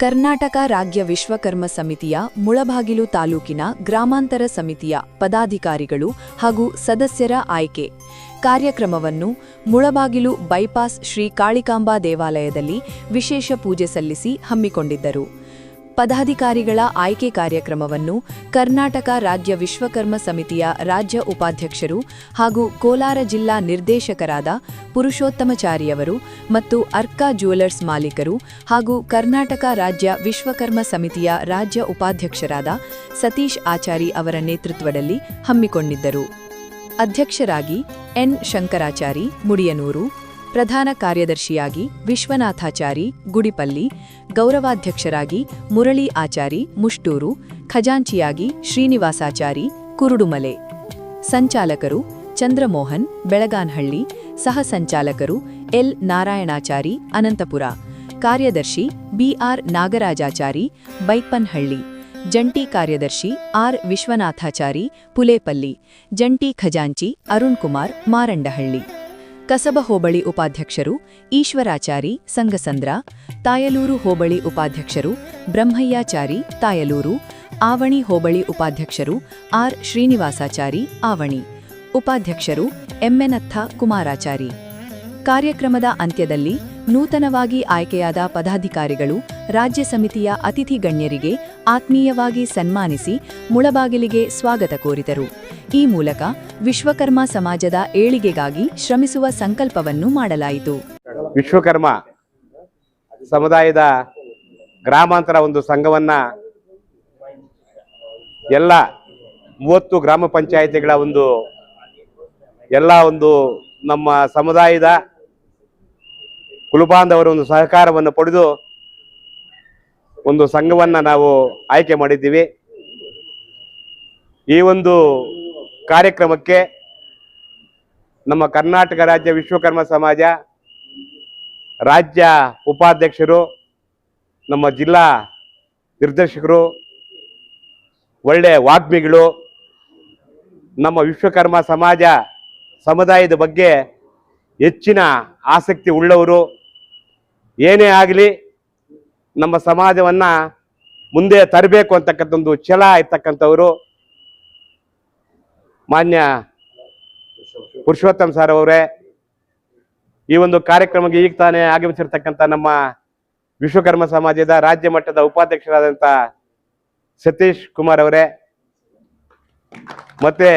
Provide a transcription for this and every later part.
ಕರ್ನಾಟಕ ರಾಜ್ಯ ವಿಶ್ವಕರ್ಮ ಸಮಿತಿಯ ಮುಳಬಾಗಿಲು ತಾಲೂಕಿನ ಗ್ರಾಮಾಂತರ ಸಮಿತಿಯ ಪದಾಧಿಕಾರಿಗಳು ಹಾಗೂ ಸದಸ್ಯರ ಆಯ್ಕೆ ಕಾರ್ಯಕ್ರಮವನ್ನು ಮುಳಬಾಗಿಲು ಬೈಪಾಸ್ ಶ್ರೀ ಕಾಳಿಕಾಂಬಾ ದೇವಾಲಯದಲ್ಲಿ ವಿಶೇಷ ಪೂಜೆ ಸಲ್ಲಿಸಿ ಹಮ್ಮಿಕೊಂಡಿದ್ದರು. ಪದಾಧಿಕಾರಿಗಳ ಆಯ್ಕೆ ಕಾರ್ಯಕ್ರಮವನ್ನು ಕರ್ನಾಟಕ ರಾಜ್ಯ ವಿಶ್ವಕರ್ಮ ಸಮಿತಿಯ ರಾಜ್ಯ ಉಪಾಧ್ಯಕ್ಷರು ಹಾಗೂ ಕೋಲಾರ ಜಿಲ್ಲಾ ನಿರ್ದೇಶಕರಾದ ಪುರುಷೋತ್ತಮಚಾರಿಯವರು ಮತ್ತು ಅರ್ಕಾ ಜ್ಯುವೆಲರ್ಸ್ ಮಾಲೀಕರು ಹಾಗೂ ಕರ್ನಾಟಕ ರಾಜ್ಯ ವಿಶ್ವಕರ್ಮ ಸಮಿತಿಯ ರಾಜ್ಯ ಉಪಾಧ್ಯಕ್ಷರಾದ ಸತೀಶ್ ಆಚಾರಿ ಅವರ ನೇತೃತ್ವದಲ್ಲಿ ಹಮ್ಮಿಕೊಂಡಿದ್ದರು. ಅಧ್ಯಕ್ಷರಾಗಿ ಎನ್ ಶಂಕರಾಚಾರಿ ಮುಡಿಯನೂರು, ಪ್ರಧಾನ ಕಾರ್ಯದರ್ಶಿಯಾಗಿ ವಿಶ್ವನಾಥಾಚಾರಿ ಗುಡಿಪಲ್ಲಿ, ಗೌರವಾಧ್ಯಕ್ಷರಾಗಿ ಮುರಳಿ ಆಚಾರಿ ಮುಷ್ಟೂರು, ಖಜಾಂಚಿಯಾಗಿ ಶ್ರೀನಿವಾಸಾಚಾರಿ ಕುರುಡುಮಲೆ, ಸಂಚಾಲಕರು ಚಂದ್ರಮೋಹನ್ ಬೆಳಗಾನಹಳ್ಳಿ, ಸಹ ಸಂಚಾಲಕರು ಎಲ್ ನಾರಾಯಣಾಚಾರಿ ಅನಂತಪುರ, ಕಾರ್ಯದರ್ಶಿ ಬಿಆರ್ ನಾಗರಾಜಾಚಾರಿ ಬೈಪನ್ಹಳ್ಳಿ, ಜಂಟಿ ಕಾರ್ಯದರ್ಶಿ ಆರ್ ವಿಶ್ವನಾಥಾಚಾರಿ ಪುಲೇಪಲ್ಲಿ, ಜಂಟಿ ಖಜಾಂಚಿ ಅರುಣ್ ಕುಮಾರ್ ಮಾರಂಡಹಳ್ಳಿ, ಕಸಬ ಹೋಬಳಿ ಉಪಾಧ್ಯಕ್ಷರು ಈಶ್ವರಾಚಾರಿ ಸಂಗಸಂದ್ರ, ತಾಯಲೂರು ಹೋಬಳಿ ಉಪಾಧ್ಯಕ್ಷರು ಬ್ರಹ್ಮಯ್ಯಾಚಾರಿ ತಾಯಲೂರು, ಆವಣಿ ಹೋಬಳಿ ಉಪಾಧ್ಯಕ್ಷರು ಆರ್ ಶ್ರೀನಿವಾಸಾಚಾರಿ ಆವಣಿ, ಉಪಾಧ್ಯಕ್ಷರು ಎಂಎನತ್ತ ಕುಮಾರಾಚಾರಿ. ಕಾರ್ಯಕ್ರಮದ ಅಂತ್ಯದಲ್ಲಿ ನೂತನವಾಗಿ ಆಯ್ಕೆಯಾದ ಪದಾಧಿಕಾರಿಗಳು ರಾಜ್ಯ ಸಮಿತಿಯ ಅತಿಥಿ ಗಣ್ಯರಿಗೆ ಆತ್ಮೀಯವಾಗಿ ಸನ್ಮಾನಿಸಿ ಮುಳಬಾಗಿಲಿಗೆ ಸ್ವಾಗತ ಕೋರಿದರು. ಈ ಮೂಲಕ ವಿಶ್ವಕರ್ಮ ಸಮಾಜದ ಏಳಿಗೆಗಾಗಿ ಶ್ರಮಿಸುವ ಸಂಕಲ್ಪವನ್ನು ಮಾಡಲಾಯಿತು. ವಿಶ್ವಕರ್ಮ ಸಮುದಾಯದ ಗ್ರಾಮಾಂತರ ಒಂದು ಸಂಘವನ್ನ ಎಲ್ಲ 30 ಗ್ರಾಮ ಪಂಚಾಯಿತಿಗಳ ಒಂದು ನಮ್ಮ ಸಮುದಾಯದ ಕುಲಬಾಂಧವರ ಒಂದು ಸಹಕಾರವನ್ನು ಪಡೆದು ಒಂದು ಸಂಘವನ್ನ ನಾವು ಆಯ್ಕೆ ಮಾಡಿದ್ದೀವಿ. ಈ ಒಂದು ಕಾರ್ಯಕ್ರಮಕ್ಕೆ ನಮ್ಮ ಕರ್ನಾಟಕ ರಾಜ್ಯ ವಿಶ್ವಕರ್ಮ ಸಮಾಜ ರಾಜ್ಯ ಉಪಾಧ್ಯಕ್ಷರು, ನಮ್ಮ ಜಿಲ್ಲಾ ನಿರ್ದೇಶಕರು, ಒಳ್ಳೆ ವಾಗ್ಮಿಗಳು, ನಮ್ಮ ವಿಶ್ವಕರ್ಮ ಸಮುದಾಯದ ಬಗ್ಗೆ ಹೆಚ್ಚಿನ ಆಸಕ್ತಿ ಉಳ್ಳವರು, ಏನೇ ಆಗಲಿ ನಮ್ಮ ಸಮಾಜವನ್ನು ಮುಂದೆ ತರಬೇಕು ಅಂತಕ್ಕಂಥ ಒಂದು ಛಲ ಇರ್ತಕ್ಕಂಥವರು ಮಾನ್ಯ ಪುರುಷೋತ್ತಮ್ ಸರ್ ಅವರೇ, ಈ ಒಂದು ಕಾರ್ಯಕ್ರಮಕ್ಕೆ ಈಗ ತಾನೇ ಆಗಮಿಸಿರ್ತಕ್ಕಂಥ ನಮ್ಮ ವಿಶ್ವಕರ್ಮ ಸಮಾಜದ ರಾಜ್ಯ ಮಟ್ಟದ ಉಪಾಧ್ಯಕ್ಷರಾದಂಥ ಸತೀಶ್ ಕುಮಾರ್ ಅವರೇ, ಮತ್ತೆ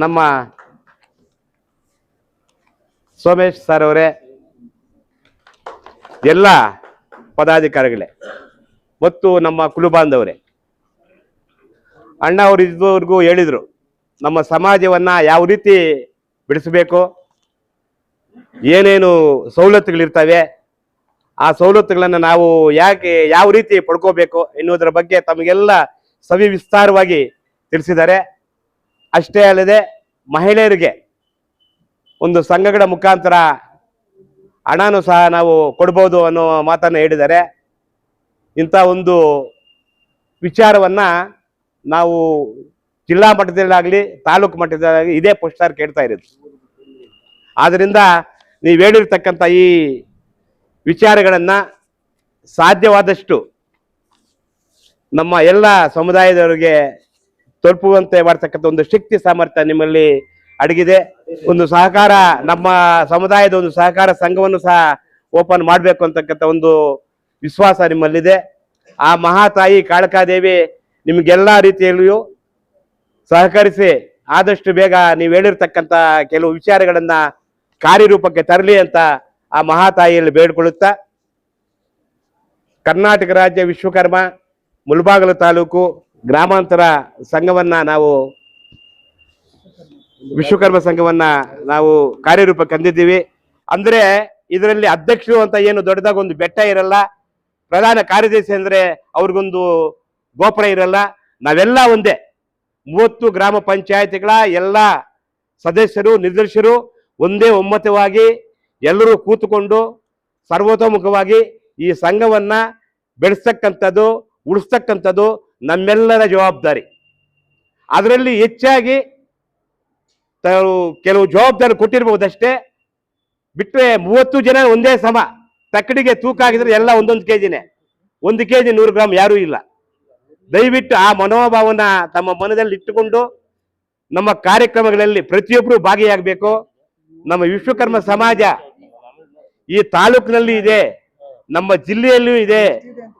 ನಮ್ಮ ಸೋಮೇಶ್ ಸರ್ ಅವರೇ, ಎಲ್ಲ ಪದಾಧಿಕಾರಿಗಳೇ ಮತ್ತು ನಮ್ಮ ಕುಲಬಾಂಧವರೇ, ಅಣ್ಣ ಅವರು ಇದುವರೆಗೂ ಹೇಳಿದರು ನಮ್ಮ ಸಮಾಜವನ್ನು ಯಾವ ರೀತಿ ಬೆಳೆಸಬೇಕು, ಏನೇನು ಸವಲತ್ತುಗಳಿರ್ತವೆ, ಆ ಸವಲತ್ತುಗಳನ್ನು ನಾವು ಯಾವ ರೀತಿ ಪಡ್ಕೋಬೇಕು ಎನ್ನುವುದರ ಬಗ್ಗೆ ತಮಗೆಲ್ಲ ಸವಿಸ್ತಾರವಾಗಿ ತಿಳಿಸಿದ್ದಾರೆ. ಅಷ್ಟೇ ಅಲ್ಲದೆ ಮಹಿಳೆಯರಿಗೆ ಒಂದು ಸಂಘಗಳ ಮುಖಾಂತರ ಹಣನೂ ಸಹ ನಾವು ಕೊಡ್ಬೋದು ಅನ್ನೋ ಮಾತನ್ನು ಹೇಳಿದ್ದಾರೆ. ಇಂಥ ಒಂದು ವಿಚಾರವನ್ನು ನಾವು ಜಿಲ್ಲಾ ಮಟ್ಟದಲ್ಲಾಗಲಿ ತಾಲೂಕು ಮಟ್ಟದಲ್ಲಾಗಲಿ ಇದೇ ಪುರಸ್ಕಾರ ಕೇಳ್ತಾ ಇರೋದು. ಆದ್ದರಿಂದ ನೀವು ಹೇಳಿರ್ತಕ್ಕಂಥ ಈ ವಿಚಾರಗಳನ್ನು ಸಾಧ್ಯವಾದಷ್ಟು ನಮ್ಮ ಎಲ್ಲ ಸಮುದಾಯದವರಿಗೆ ತಲುಪುವಂತೆ ಮಾಡ್ತಕ್ಕಂಥ ಒಂದು ಶಕ್ತಿ ಸಾಮರ್ಥ್ಯ ನಿಮ್ಮಲ್ಲಿ ಅಡಗಿದೆ. ಒಂದು ಸಹಕಾರ, ನಮ್ಮ ಸಮುದಾಯದ ಒಂದು ಸಹಕಾರ ಸಂಘವನ್ನು ಸಹ ಓಪನ್ ಮಾಡಬೇಕು ಅಂತಕ್ಕಂಥ ಒಂದು ವಿಶ್ವಾಸ ನಿಮ್ಮಲ್ಲಿದೆ. ಆ ಮಹಾತಾಯಿ ಕಾಳಕಾದೇವಿ ನಿಮಗೆಲ್ಲ ರೀತಿಯಲ್ಲಿಯೂ ಸಹಕರಿಸಿ ಆದಷ್ಟು ಬೇಗ ನೀವು ಹೇಳಿರ್ತಕ್ಕಂಥ ಕೆಲವು ವಿಚಾರಗಳನ್ನು ಕಾರ್ಯರೂಪಕ್ಕೆ ತರಲಿ ಅಂತ ಆ ಮಹಾತಾಯಿಯಲ್ಲಿ ಬೇಡಿಕೊಳ್ಳುತ್ತಾ, ಕರ್ನಾಟಕ ರಾಜ್ಯ ವಿಶ್ವಕರ್ಮ ಮುಳಬಾಗಿಲು ತಾಲೂಕು ಗ್ರಾಮಾಂತರ ವಿಶ್ವಕರ್ಮ ಸಂಘವನ್ನ ನಾವು ಕಾರ್ಯರೂಪಕ್ಕೆ ತಂದಿದ್ದೀವಿ. ಅಂದ್ರೆ ಇದರಲ್ಲಿ ಅಧ್ಯಕ್ಷರು ಅಂತ ಏನು ದೊಡ್ಡದಾಗ ಒಂದು ಬೆಟ್ಟ ಇರಲ್ಲ, ಪ್ರಧಾನ ಕಾರ್ಯದರ್ಶಿ ಅಂದ್ರೆ ಅವ್ರಿಗೊಂದು ಗೋಪುರ ಇರಲ್ಲ. ನಾವೆಲ್ಲ ಒಂದೇ 30 ಗ್ರಾಮ ಪಂಚಾಯತಿಗಳ ಎಲ್ಲ ಸದಸ್ಯರು ನಿರ್ದೇಶಕರು ಒಂದೇ ಒಮ್ಮತವಾಗಿ ಎಲ್ಲರೂ ಕೂತುಕೊಂಡು ಸರ್ವತೋಮುಖವಾಗಿ ಈ ಸಂಘವನ್ನ ಬೆಳೆಸ್ತಕ್ಕಂಥದ್ದು, ಉಳಿಸ್ತಕ್ಕಂಥದ್ದು ನಮ್ಮೆಲ್ಲರ ಜವಾಬ್ದಾರಿ. ಅದರಲ್ಲಿ ಹೆಚ್ಚಾಗಿ ಕೆಲವು ಜವಾಬ್ದಾರಿ ಕೊಟ್ಟಿರ್ಬಹುದಷ್ಟೇ, ಬಿಟ್ಟರೆ 30 ಜನ ಒಂದೇ ಸಮ, ತಕ್ಕಡಿಗೆ ತೂಕ ಆಗಿದ್ರೆ ಎಲ್ಲ ಒಂದೊಂದು ಕೆಜಿನೇ. 1 kg 100 ಗ್ರಾಮ್ ಯಾರೂ ಇಲ್ಲ. ದಯವಿಟ್ಟು ಆ ಮನೋಭಾವನ ತಮ್ಮ ಮನದಲ್ಲಿ ಇಟ್ಟುಕೊಂಡು ನಮ್ಮ ಕಾರ್ಯಕ್ರಮಗಳಲ್ಲಿ ಪ್ರತಿಯೊಬ್ಬರು ಭಾಗಿಯಾಗಬೇಕು. ನಮ್ಮ ವಿಶ್ವಕರ್ಮ ಸಮಾಜ ಈ ತಾಲೂಕಿನಲ್ಲಿ ಇದೆ, ನಮ್ಮ ಜಿಲ್ಲೆಯಲ್ಲೂ ಇದೆ,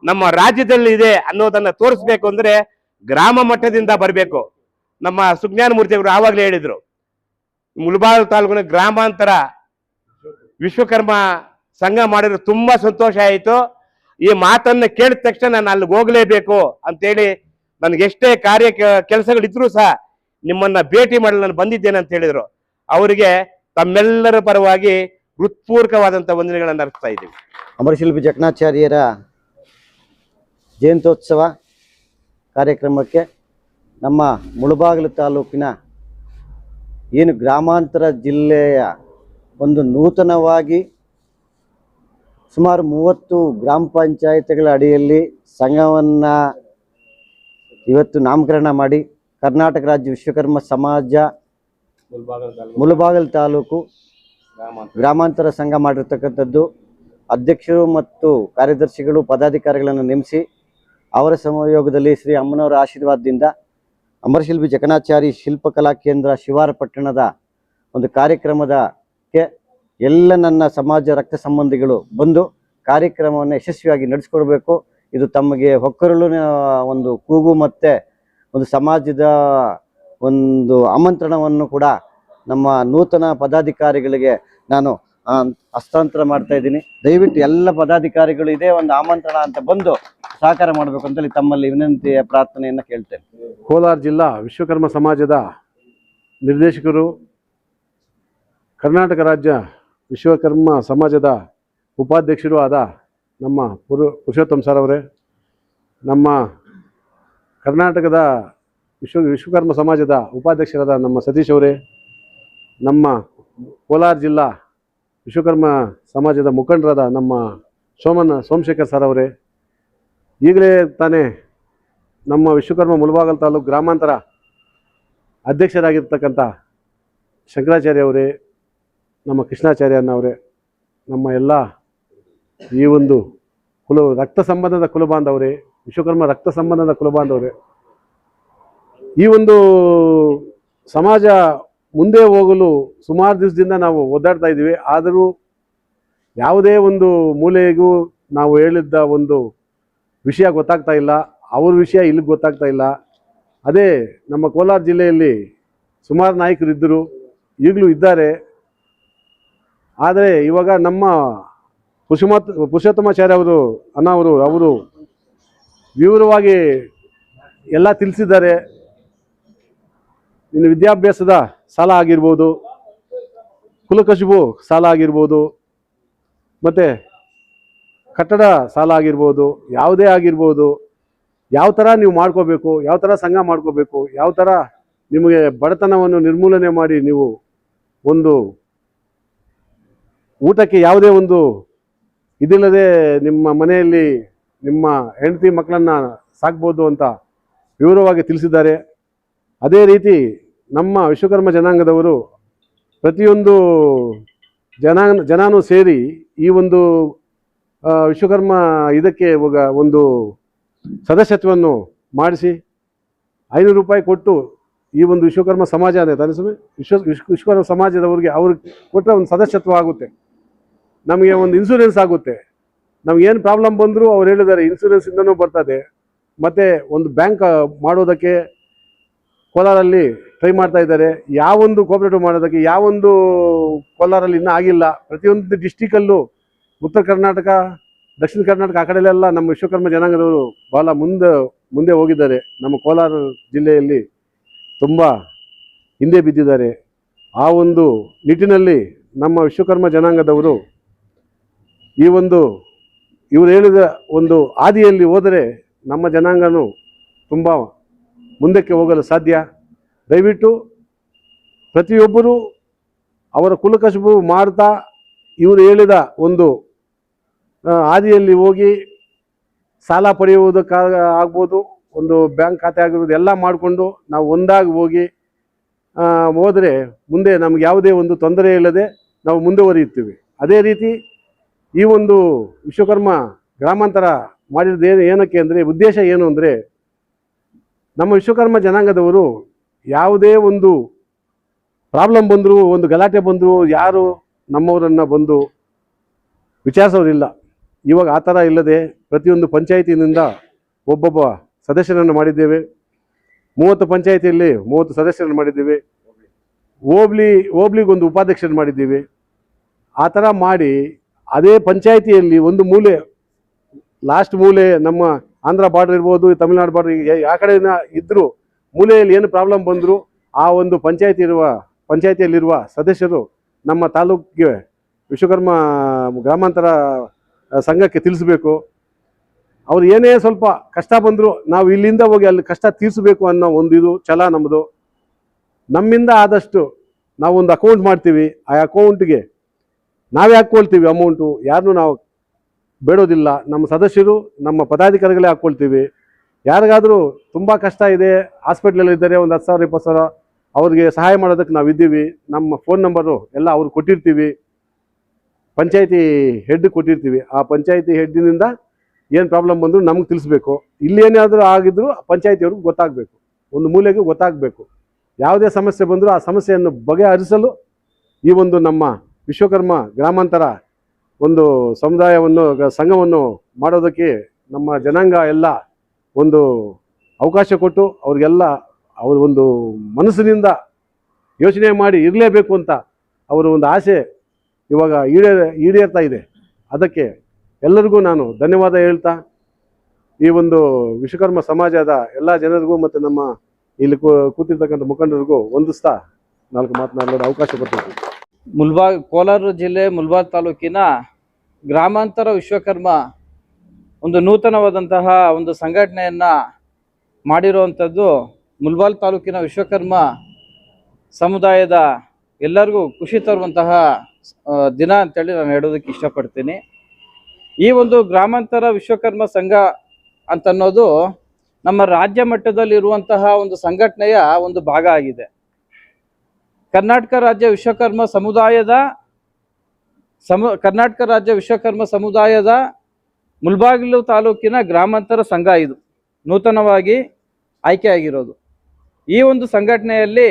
ನಮ್ಮ ರಾಜ್ಯದಲ್ಲಿ ಇದೆ ಅನ್ನೋದನ್ನ ತೋರಿಸ್ಬೇಕು ಅಂದ್ರೆ ಗ್ರಾಮ ಮಟ್ಟದಿಂದ ಬರಬೇಕು. ನಮ್ಮ ಸುಜ್ಞಾನ ಮೂರ್ತಿಯವರು ಆವಾಗಲೇ ಹೇಳಿದ್ರು, ಮುಳಬಾಗಿಲು ತಾಲೂಕಿನ ಗ್ರಾಮಾಂತರ ವಿಶ್ವಕರ್ಮ ಸಂಘ ಮಾಡಿದ್ರೆ ತುಂಬಾ ಸಂತೋಷ ಆಯಿತು. ಈ ಮಾತನ್ನ ಕೇಳಿದ ತಕ್ಷಣ ನಾನು ಅಲ್ಲಿಗೆ ಹೋಗ್ಲೇಬೇಕು ಅಂತೇಳಿ ನನಗೆ ಎಷ್ಟೇ ಕೆಲಸಗಳಿದ್ರು ಸಹ ನಿಮ್ಮನ್ನ ಭೇಟಿ ಮಾಡಲು ನಾನು ಬಂದಿದ್ದೇನೆ ಅಂತ ಹೇಳಿದ್ರು. ಅವರಿಗೆ ತಮ್ಮೆಲ್ಲರ ಪರವಾಗಿ ಹೃತ್ಪೂರ್ವಕವಾದಂತಹ ವಂದನೆಗಳನ್ನು ಅರ್ಪಿಸ್ತಾ ಇದ್ದೀವಿ. ಅಮರಶಿಲ್ಪಿ ಜಕಣಾಚಾರ್ಯರ ಜಯಂತ್ಯೋತ್ಸವ ಕಾರ್ಯಕ್ರಮಕ್ಕೆ ನಮ್ಮ ಮುಳಬಾಗಿಲು ತಾಲೂಕಿನ ಏನು ಗ್ರಾಮಾಂತರ ಜಿಲ್ಲೆಯ ಒಂದು ನೂತನವಾಗಿ ಸುಮಾರು 30 ಗ್ರಾಮ ಪಂಚಾಯತ್ಗಳ ಅಡಿಯಲ್ಲಿ ಸಂಘವನ್ನು ಇವತ್ತು ನಾಮಕರಣ ಮಾಡಿ ಕರ್ನಾಟಕ ರಾಜ್ಯ ವಿಶ್ವಕರ್ಮ ಸಮಾಜ ಮುಳಬಾಗಿಲು ತಾಲೂಕು ಗ್ರಾಮಾಂತರ ಸಂಘ ಮಾಡಿರ್ತಕ್ಕಂಥದ್ದು. ಅಧ್ಯಕ್ಷರು ಮತ್ತು ಕಾರ್ಯದರ್ಶಿಗಳು ಪದಾಧಿಕಾರಿಗಳನ್ನು ನೇಮಿಸಿ ಅವರ ಸಹಯೋಗದಲ್ಲಿ ಶ್ರೀ ಅಮ್ಮನವರ ಆಶೀರ್ವಾದದಿಂದ ಅಮರಶಿಲ್ಪಿ ಜಕಣಾಚಾರಿ ಶಿಲ್ಪಕಲಾ ಕೇಂದ್ರ ಶಿವಾರ ಪಟ್ಟಣದ ಒಂದು ಕಾರ್ಯಕ್ರಮದಕ್ಕೆ ಎಲ್ಲ ನನ್ನ ಸಮಾಜ ರಕ್ತ ಸಂಬಂಧಿಗಳು ಬಂದು ಕಾರ್ಯಕ್ರಮವನ್ನು ಯಶಸ್ವಿಯಾಗಿ ನಡೆಸ್ಕೊಡ್ಬೇಕು. ಇದು ತಮಗೆ ಹೊಕ್ಕರಳಿನ ಒಂದು ಕೂಗು ಮತ್ತು ಒಂದು ಸಮಾಜದ ಒಂದು ಆಮಂತ್ರಣವನ್ನು ಕೂಡ ನಮ್ಮ ನೂತನ ಪದಾಧಿಕಾರಿಗಳಿಗೆ ನಾನು ಹಸ್ತಾಂತರ ಮಾಡ್ತಾ ಇದ್ದೀನಿ. ದಯವಿಟ್ಟು ಎಲ್ಲ ಪದಾಧಿಕಾರಿಗಳು ಇದೇ ಒಂದು ಆಮಂತ್ರಣ ಅಂತ ಬಂದು ಸಹಕಾರ ಮಾಡಬೇಕು ಅಂತೇಳಿ ತಮ್ಮಲ್ಲಿ ವಿನಂತಿಯ ಪ್ರಾರ್ಥನೆಯನ್ನು ಕೇಳ್ತೇನೆ. ಕೋಲಾರ ಜಿಲ್ಲಾ ವಿಶ್ವಕರ್ಮ ಸಮಾಜದ ನಿರ್ದೇಶಕರು, ಕರ್ನಾಟಕ ರಾಜ್ಯ ವಿಶ್ವಕರ್ಮ ಸಮಾಜದ ಉಪಾಧ್ಯಕ್ಷರು ಆದ ನಮ್ಮ ಪುರುಷೋತ್ತಮ್ ಸರ್ ಅವರೇ, ನಮ್ಮ ಕರ್ನಾಟಕದ ವಿಶ್ವಕರ್ಮ ಸಮಾಜದ ಉಪಾಧ್ಯಕ್ಷರಾದ ನಮ್ಮ ಸತೀಶ್ ಅವರೇ, ನಮ್ಮ ಕೋಲಾರ ಜಿಲ್ಲಾ ವಿಶ್ವಕರ್ಮ ಸಮಾಜದ ಮುಖಂಡರಾದ ನಮ್ಮ ಸೋಮಶೇಖರ್ ಸರ್ ಅವರೇ, ಈಗಲೇ ತಾನೇ ನಮ್ಮ ವಿಶ್ವಕರ್ಮ ಮುಳಬಾಗಿಲು ತಾಲೂಕು ಗ್ರಾಮಾಂತರ ಅಧ್ಯಕ್ಷರಾಗಿರ್ತಕ್ಕಂಥ ಶಂಕರಾಚಾರ್ಯ ಅವರೇ, ನಮ್ಮ ಕೃಷ್ಣಾಚಾರ್ಯನವರೇ, ನಮ್ಮ ಎಲ್ಲ ಈ ಒಂದು ರಕ್ತ ಸಂಬಂಧದ ಕುಲಬಾಂಧವರೇ, ವಿಶ್ವಕರ್ಮ ರಕ್ತ ಸಂಬಂಧದ ಕುಲಬಾಂಧವರೇ, ಈ ಒಂದು ಸಮಾಜ ಮುಂದೆ ಹೋಗಲು ಸುಮಾರು ದಿವಸದಿಂದ ನಾವು ಒದ್ದಾಡ್ತಾ ಇದ್ದೀವಿ. ಆದರೂ ಯಾವುದೇ ಒಂದು ಮೂಲೆಗೂ ನಾವು ಹೇಳಿದ್ದ ಒಂದು ವಿಷಯ ಗೊತ್ತಾಗ್ತಾ ಇಲ್ಲ, ಅವ್ರ ವಿಷಯ ಇಲ್ಲಿಗೆ ಗೊತ್ತಾಗ್ತಾ ಇಲ್ಲ. ಅದೇ ನಮ್ಮ ಕೋಲಾರ ಜಿಲ್ಲೆಯಲ್ಲಿ ಸುಮಾರು ನಾಯಕರು ಇದ್ದರು, ಈಗಲೂ ಇದ್ದಾರೆ. ಆದರೆ ಇವಾಗ ನಮ್ಮ ಪುರುಷೋತ್ತಮಾಚಾರ್ಯ ಅವರು ವಿವರವಾಗಿ ಎಲ್ಲ ತಿಳಿಸಿದ್ದಾರೆ. ಇನ್ನು ವಿದ್ಯಾಭ್ಯಾಸದ ಸಾಲ ಆಗಿರ್ಬೋದು, ಕುಲಕಸುಬು ಸಾಲ ಆಗಿರ್ಬೋದು, ಮತ್ತು ಕಟ್ಟಡ ಸಾಲ ಆಗಿರ್ಬೋದು, ಯಾವುದೇ ಆಗಿರ್ಬೋದು, ಯಾವ ಥರ ನೀವು ಮಾಡ್ಕೋಬೇಕು, ಯಾವ ಥರ ಸಂಘ ಮಾಡ್ಕೋಬೇಕು, ಯಾವ ಥರ ನಿಮಗೆ ಬಡತನವನ್ನು ನಿರ್ಮೂಲನೆ ಮಾಡಿ ನೀವು ಒಂದು ಊಟಕ್ಕೆ ಯಾವುದೇ ಒಂದು ಇದಿಲ್ಲದೆ ನಿಮ್ಮ ಮನೆಯಲ್ಲಿ ನಿಮ್ಮ ಹೆಂಡತಿ ಮಕ್ಕಳನ್ನು ಸಾಕ್ಬೋದು ಅಂತ ವಿವರವಾಗಿ ತಿಳಿಸಿದ್ದಾರೆ. ಅದೇ ರೀತಿ ನಮ್ಮ ವಿಶ್ವಕರ್ಮ ಜನಾಂಗದವರು ಪ್ರತಿಯೊಂದು ಜನಾನು ಸೇರಿ ಈ ಒಂದು ವಿಶ್ವಕರ್ಮ ಇದಕ್ಕೆ ಒಂದು ಸದಸ್ಯತ್ವವನ್ನು ಮಾಡಿಸಿ 500 ರೂಪಾಯಿ ಕೊಟ್ಟು ಈ ಒಂದು ವಿಶ್ವಕರ್ಮ ಸಮಾಜ ವಿಶ್ವಕರ್ಮ ಸಮಾಜದವ್ರಿಗೆ ಅವ್ರಿಗೆ ಕೊಟ್ಟರೆ ಒಂದು ಸದಸ್ಯತ್ವ ಆಗುತ್ತೆ, ನಮಗೆ ಒಂದು ಇನ್ಸೂರೆನ್ಸ್ ಆಗುತ್ತೆ. ನಮಗೇನು ಪ್ರಾಬ್ಲಮ್ ಬಂದರೂ ಅವ್ರು ಹೇಳಿದ್ದಾರೆ ಇನ್ಸೂರೆನ್ಸಿಂದನೂ ಬರ್ತದೆ. ಮತ್ತು ಒಂದು ಬ್ಯಾಂಕ್ ಮಾಡೋದಕ್ಕೆ ಕೋಲಾರಲ್ಲಿ ಟ್ರೈ ಮಾಡ್ತಾ ಇದ್ದಾರೆ. ಯಾವೊಂದು ಕೋಆಪರೇಟಿವ್ ಮಾಡೋದಕ್ಕೆ ಯಾವೊಂದು ಕೋಲಾರಲ್ಲಿ ಇನ್ನೂ ಆಗಿಲ್ಲ. ಪ್ರತಿಯೊಂದು ಡಿಸ್ಟಿಕಲ್ಲೂ ಉತ್ತರ ಕರ್ನಾಟಕ, ದಕ್ಷಿಣ ಕರ್ನಾಟಕ ಆ ಕಡೆಯಲ್ಲೆಲ್ಲ ನಮ್ಮ ವಿಶ್ವಕರ್ಮ ಜನಾಂಗದವರು ಭಾಳ ಮುಂದೆ ಹೋಗಿದ್ದಾರೆ. ನಮ್ಮ ಕೋಲಾರ ಜಿಲ್ಲೆಯಲ್ಲಿ ತುಂಬ ಹಿಂದೆ ಬಿದ್ದಿದ್ದಾರೆ. ಆ ಒಂದು ನಿಟ್ಟಿನಲ್ಲಿ ನಮ್ಮ ವಿಶ್ವಕರ್ಮ ಜನಾಂಗದವರು ಇವರು ಹೇಳಿದ ಒಂದು ಹಾದಿಯಲ್ಲಿ ಹೋದರೆ ನಮ್ಮ ಜನಾಂಗನೂ ತುಂಬ ಮುಂದಕ್ಕೆ ಹೋಗಲು ಸಾಧ್ಯ. ದಯವಿಟ್ಟು ಪ್ರತಿಯೊಬ್ಬರೂ ಅವರ ಕುಲಕಸುಬು ಮಾಡ್ತಾ ಇವರು ಹೇಳಿದ ಒಂದು ಹಾದಿಯಲ್ಲಿ ಹೋಗಿ ಸಾಲ ಪಡೆಯುವುದಕ್ಕಾಗ್ಬೋದು, ಒಂದು ಬ್ಯಾಂಕ್ ಖಾತೆ ಆಗಿರ್ಬೋದು, ಎಲ್ಲ ಮಾಡಿಕೊಂಡು ನಾವು ಒಂದಾಗಿ ಹೋದರೆ ಮುಂದೆ ನಮ್ಗೆ ಯಾವುದೇ ಒಂದು ತೊಂದರೆ ಇಲ್ಲದೆ ನಾವು ಮುಂದುವರಿಯುತ್ತೀವಿ. ಅದೇ ರೀತಿ ಈ ಒಂದು ವಿಶ್ವಕರ್ಮ ಗ್ರಾಮಾಂತರ ಮಾಡಿರೋದು ಏನಕ್ಕೆ ಅಂದರೆ, ಉದ್ದೇಶ ಏನು ಅಂದರೆ, ನಮ್ಮ ವಿಶ್ವಕರ್ಮ ಜನಾಂಗದವರು ಯಾವುದೇ ಒಂದು ಪ್ರಾಬ್ಲಮ್ ಬಂದರೂ, ಒಂದು ಗಲಾಟೆ ಬಂದರೂ ಯಾರು ನಮ್ಮವರನ್ನು ಬಂದು ವಿಚಾರಿಸೋರಿಲ್ಲ. ಇವಾಗ ಆ ಥರ ಇಲ್ಲದೆ ಪ್ರತಿಯೊಂದು ಪಂಚಾಯಿತಿಯಿಂದ ಒಬ್ಬೊಬ್ಬ ಸದಸ್ಯರನ್ನು ಮಾಡಿದ್ದೇವೆ. 30 ಪಂಚಾಯಿತಿಯಲ್ಲಿ 30 ಸದಸ್ಯರನ್ನು ಮಾಡಿದ್ದೇವೆ. ಹೋಬ್ಳಿಗೊಂದು ಉಪಾಧ್ಯಕ್ಷರನ್ನು ಮಾಡಿದ್ದೀವಿ. ಆ ಥರ ಮಾಡಿ ಅದೇ ಪಂಚಾಯಿತಿಯಲ್ಲಿ ಒಂದು ಮೂಲೆ, ಲಾಸ್ಟ್ ಮೂಲೆ, ನಮ್ಮ ಆಂಧ್ರ ಬಾರ್ಡರ್ ಇರ್ಬೋದು, ತಮಿಳ್ನಾಡು ಬಾರ್ಡರ್, ಯಾವ ಕಡೆ ಇದ್ದರೂ ಮೂಲೆಯಲ್ಲಿ ಏನು ಪ್ರಾಬ್ಲಮ್ ಬಂದರೂ ಆ ಒಂದು ಪಂಚಾಯಿತಿಯಲ್ಲಿರುವ ಸದಸ್ಯರು ನಮ್ಮ ತಾಲೂಕಿಗೆ ವಿಶ್ವಕರ್ಮ ಗ್ರಾಮಾಂತರ ಸಂಘಕ್ಕೆ ತಿಳಿಸ್ಬೇಕು. ಅವ್ರು ಏನೇ ಸ್ವಲ್ಪ ಕಷ್ಟ ಬಂದರೂ ನಾವು ಇಲ್ಲಿಂದ ಹೋಗಿ ಅಲ್ಲಿ ಕಷ್ಟ ತೀರಿಸಬೇಕು ಅನ್ನೋ ಒಂದು ಇದು ಛಲ ನಮ್ಮದು. ನಮ್ಮಿಂದ ಆದಷ್ಟು ನಾವೊಂದು ಅಕೌಂಟ್ ಮಾಡ್ತೀವಿ. ಆ ಅಕೌಂಟ್ಗೆ ನಾವೇ ಹಾಕ್ಕೊಳ್ತೀವಿ ಅಮೌಂಟು, ಯಾರನ್ನೂ ನಾವು ಬೇಡೋದಿಲ್ಲ. ನಮ್ಮ ಸದಸ್ಯರು, ನಮ್ಮ ಪದಾಧಿಕಾರಿಗಳೇ ಹಾಕ್ಕೊಳ್ತೀವಿ. ಯಾರಿಗಾದರೂ ತುಂಬ ಕಷ್ಟ ಇದೆ, ಹಾಸ್ಪಿಟ್ಲಲ್ಲಿದ್ದಾರೆ, ಒಂದು 10,000 20,000 ಅವ್ರಿಗೆ ಸಹಾಯ ಮಾಡೋದಕ್ಕೆ ನಾವು ಇದ್ದೀವಿ. ನಮ್ಮ ಫೋನ್ ನಂಬರು ಎಲ್ಲ ಅವ್ರು ಕೊಟ್ಟಿರ್ತೀವಿ, ಪಂಚಾಯಿತಿ ಹೆಡ್ ಕೊಟ್ಟಿರ್ತೀವಿ. ಆ ಪಂಚಾಯಿತಿ ಹೆಡ್ಡಿನಿಂದ ಏನು ಪ್ರಾಬ್ಲಮ್ ಬಂದರೂ ನಮ್ಗೆ ತಿಳಿಸ್ಬೇಕು. ಇಲ್ಲಿ ಏನಾದರೂ ಆಗಿದ್ರೂ ಪಂಚಾಯಿತಿಯವ್ರಿಗೆ ಗೊತ್ತಾಗಬೇಕು, ಒಂದು ಮೂಲೆಗೆ ಗೊತ್ತಾಗಬೇಕು. ಯಾವುದೇ ಸಮಸ್ಯೆ ಬಂದರೂ ಆ ಸಮಸ್ಯೆಯನ್ನು ಬಗೆಹರಿಸಲು ಈ ಒಂದು ನಮ್ಮ ವಿಶ್ವಕರ್ಮ ಗ್ರಾಮಾಂತರ ಒಂದು ಸಮುದಾಯವನ್ನು, ಸಂಘವನ್ನು ಮಾಡೋದಕ್ಕೆ ನಮ್ಮ ಜನಾಂಗ ಎಲ್ಲ ಒಂದು ಅವಕಾಶ ಕೊಟ್ಟು ಅವ್ರಿಗೆಲ್ಲ ಅವ್ರ ಒಂದು ಮನಸ್ಸಿನಿಂದ ಯೋಚನೆ ಮಾಡಿ ಇರಲೇಬೇಕು ಅಂತ ಅವರ ಒಂದು ಆಸೆ ಇವಾಗ ಈಡೇರ್ತಾ ಇದೆ. ಅದಕ್ಕೆ ಎಲ್ಲರಿಗೂ ನಾನು ಧನ್ಯವಾದ ಹೇಳ್ತಾ, ಈ ಒಂದು ವಿಶ್ವಕರ್ಮ ಸಮಾಜದ ಎಲ್ಲ ಜನರಿಗೂ ಮತ್ತು ನಮ್ಮ ಇಲ್ಲಿ ಕೂತಿರ್ತಕ್ಕಂಥ ಮುಖಂಡರಿಗೂ ವಂದಿಸ್ತಾ 4 ಮಾತನಾಡಲು ಅವಕಾಶ ಕೊಡ್ತೀನಿ. ಕೋಲಾರ ಜಿಲ್ಲೆ ಮುಲ್ಬಾಗ್ ತಾಲೂಕಿನ ಗ್ರಾಮಾಂತರ ವಿಶ್ವಕರ್ಮ ಒಂದು ನೂತನವಾದಂತಹ ಒಂದು ಸಂಘಟನೆಯನ್ನ ಮಾಡಿರುವಂಥದ್ದು ಮುಲ್ಬಾಗ್ ತಾಲೂಕಿನ ವಿಶ್ವಕರ್ಮ ಸಮುದಾಯದ ಎಲ್ಲರಿಗೂ ಖುಷಿ ತರುವಂತಹ ದಿನ ಅಂತೇಳಿ ನಾನು ಹೇಳೋದಕ್ಕೆ ಇಷ್ಟಪಡ್ತೀನಿ. ಈ ಒಂದು ಗ್ರಾಮಾಂತರ ವಿಶ್ವಕರ್ಮ ಸಂಘ ಅಂತನ್ನೋದು ನಮ್ಮ ರಾಜ್ಯ ಮಟ್ಟದಲ್ಲಿ ಇರುವಂತಹ ಒಂದು ಸಂಘಟನೆಯ ಒಂದು ಭಾಗ ಆಗಿದೆ. ಕರ್ನಾಟಕ ರಾಜ್ಯ ವಿಶ್ವಕರ್ಮ ಸಮುದಾಯದ ಮುಳಬಾಗಿಲು ತಾಲೂಕಿನ ಗ್ರಾಮಾಂತರ ಸಂಘ ಇದು ನೂತನವಾಗಿ ಆಯ್ಕೆಯಾಗಿರೋದು. ಈ ಒಂದು ಸಂಘಟನೆಯಲ್ಲಿ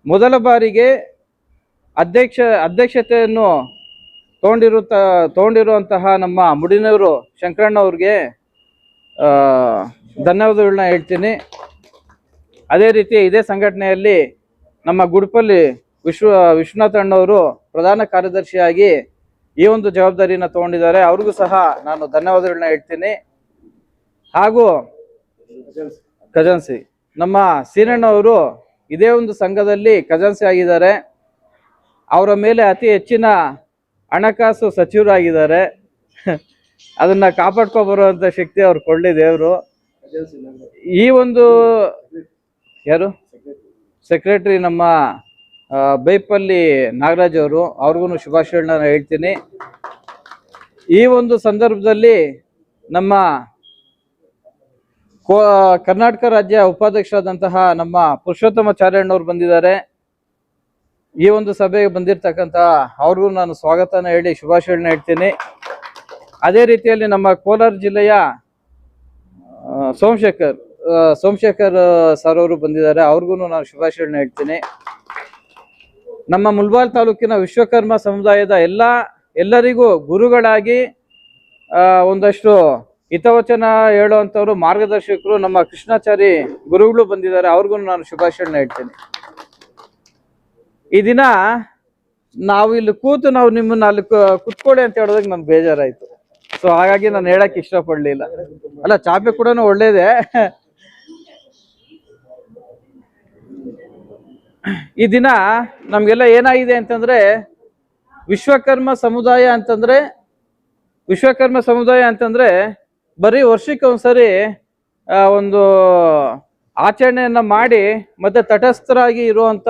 ಮೊದಲ ಬಾರಿಗೆ ಅಧ್ಯಕ್ಷತೆಯನ್ನು ತಗೊಂಡಿರುವಂತಹ ನಮ್ಮ ಮುಡಿನೂರು ಶಂಕರಣ್ಣ ಅವ್ರಿಗೆ ಧನ್ಯವಾದಗಳನ್ನ ಹೇಳ್ತೀನಿ. ಅದೇ ರೀತಿ ಇದೇ ಸಂಘಟನೆಯಲ್ಲಿ ನಮ್ಮ ಗುಡ್ಪಲ್ಲಿ ವಿಶ್ವನಾಥ ಅಣ್ಣವರು ಪ್ರಧಾನ ಕಾರ್ಯದರ್ಶಿಯಾಗಿ ಈ ಒಂದು ಜವಾಬ್ದಾರಿನ ತಗೊಂಡಿದ್ದಾರೆ. ಅವ್ರಿಗೂ ಸಹ ನಾನು ಧನ್ಯವಾದಗಳನ್ನ ಹೇಳ್ತೀನಿ. ಹಾಗೂ ಖಜಾನ್ಸಿ ನಮ್ಮ ಸೀನಣ್ಣವರು ಇದೇ ಒಂದು ಸಂಘದಲ್ಲಿ ಖಜಾನ್ಸಿ ಆಗಿದ್ದಾರೆ. ಅವರ ಮೇಲೆ ಅತಿ ಹೆಚ್ಚಿನ ಹಣಕಾಸು ಸಚಿವರಾಗಿದ್ದಾರೆ. ಅದನ್ನ ಕಾಪಾಡ್ಕೊ ಬರುವಂತ ಶಕ್ತಿ ಅವ್ರು ಕೊಳ್ಳಿ ದೇವರು. ಈ ಒಂದು ಯಾರು ಸೆಕ್ರೆಟರಿ ನಮ್ಮ ಬೈಪಲ್ಲಿ ನಾಗರಾಜ್ ಅವರು, ಅವ್ರಿಗೂ ಶುಭಾಶಯಗಳನ್ನ ಹೇಳ್ತೀನಿ. ಈ ಒಂದು ಸಂದರ್ಭದಲ್ಲಿ ನಮ್ಮ ಕರ್ನಾಟಕ ರಾಜ್ಯ ಉಪಾಧ್ಯಕ್ಷರಾದಂತಹ ನಮ್ಮ ಪುರುಷೋತ್ತಮಾಚಾರ್ಯಣ್ಣವ್ರು ಬಂದಿದ್ದಾರೆ. ಈ ಒಂದು ಸಭೆಗೆ ಬಂದಿರತಕ್ಕಂತಹ ಅವ್ರಿಗೂ ನಾನು ಸ್ವಾಗತನ ಹೇಳಿ ಶುಭಾಶಯಗಳನ್ನ ಹೇಳ್ತೀನಿ. ಅದೇ ರೀತಿಯಲ್ಲಿ ನಮ್ಮ ಕೋಲಾರ ಜಿಲ್ಲೆಯ ಸೋಮಶೇಖರ್ ಸರ್ ಅವರು ಬಂದಿದ್ದಾರೆ. ಅವ್ರಿಗೂ ನಾನು ಶುಭಾಶಯಗಳನ್ನ ಹೇಳ್ತೀನಿ. ನಮ್ಮ ಮುಳಬಾಗಿಲು ತಾಲೂಕಿನ ವಿಶ್ವಕರ್ಮ ಸಮುದಾಯದ ಎಲ್ಲರಿಗೂ ಗುರುಗಳಾಗಿ ಒಂದಷ್ಟು ಹಿತವಚನ ಹೇಳುವಂಥವ್ರು, ಮಾರ್ಗದರ್ಶಕರು ನಮ್ಮ ಕೃಷ್ಣಾಚಾರಿ ಗುರುಗಳು ಬಂದಿದ್ದಾರೆ. ಅವ್ರಿಗೂ ನಾನು ಶುಭಾಶಯಗಳನ್ನ ಹೇಳ್ತೀನಿ. ಈ ದಿನ ನಾವು ಇಲ್ಲಿ ಕೂತು ನಾವು ನಿಮ್ಮನ್ನ ಅಲ್ಲಿ ಕುತ್ಕೊಳ್ಳಿ ಅಂತ ಹೇಳೋದಕ್ಕೆ ನನ್ಗೆ ಬೇಜಾರಾಯ್ತು. ಸೊ ಹಾಗಾಗಿ ನಾನು ಹೇಳಕ್ ಇಷ್ಟಪಡ್ಲಿಲ್ಲ. ಅಲ್ಲ, ಚಾಪೆ ಕೂಡ ಒಳ್ಳೇದೇ. ಈ ದಿನ ನಮ್ಗೆಲ್ಲ ಏನಾಗಿದೆ ಅಂತಂದ್ರೆ, ವಿಶ್ವಕರ್ಮ ಸಮುದಾಯ ಅಂತಂದ್ರೆ ಬರೀ ವರ್ಷಕ್ಕೆ ಒಂದ್ಸರಿ ಒಂದು ಆಚರಣೆಯನ್ನ ಮಾಡಿ ಮತ್ತೆ ತಟಸ್ಥರಾಗಿ ಇರುವಂತ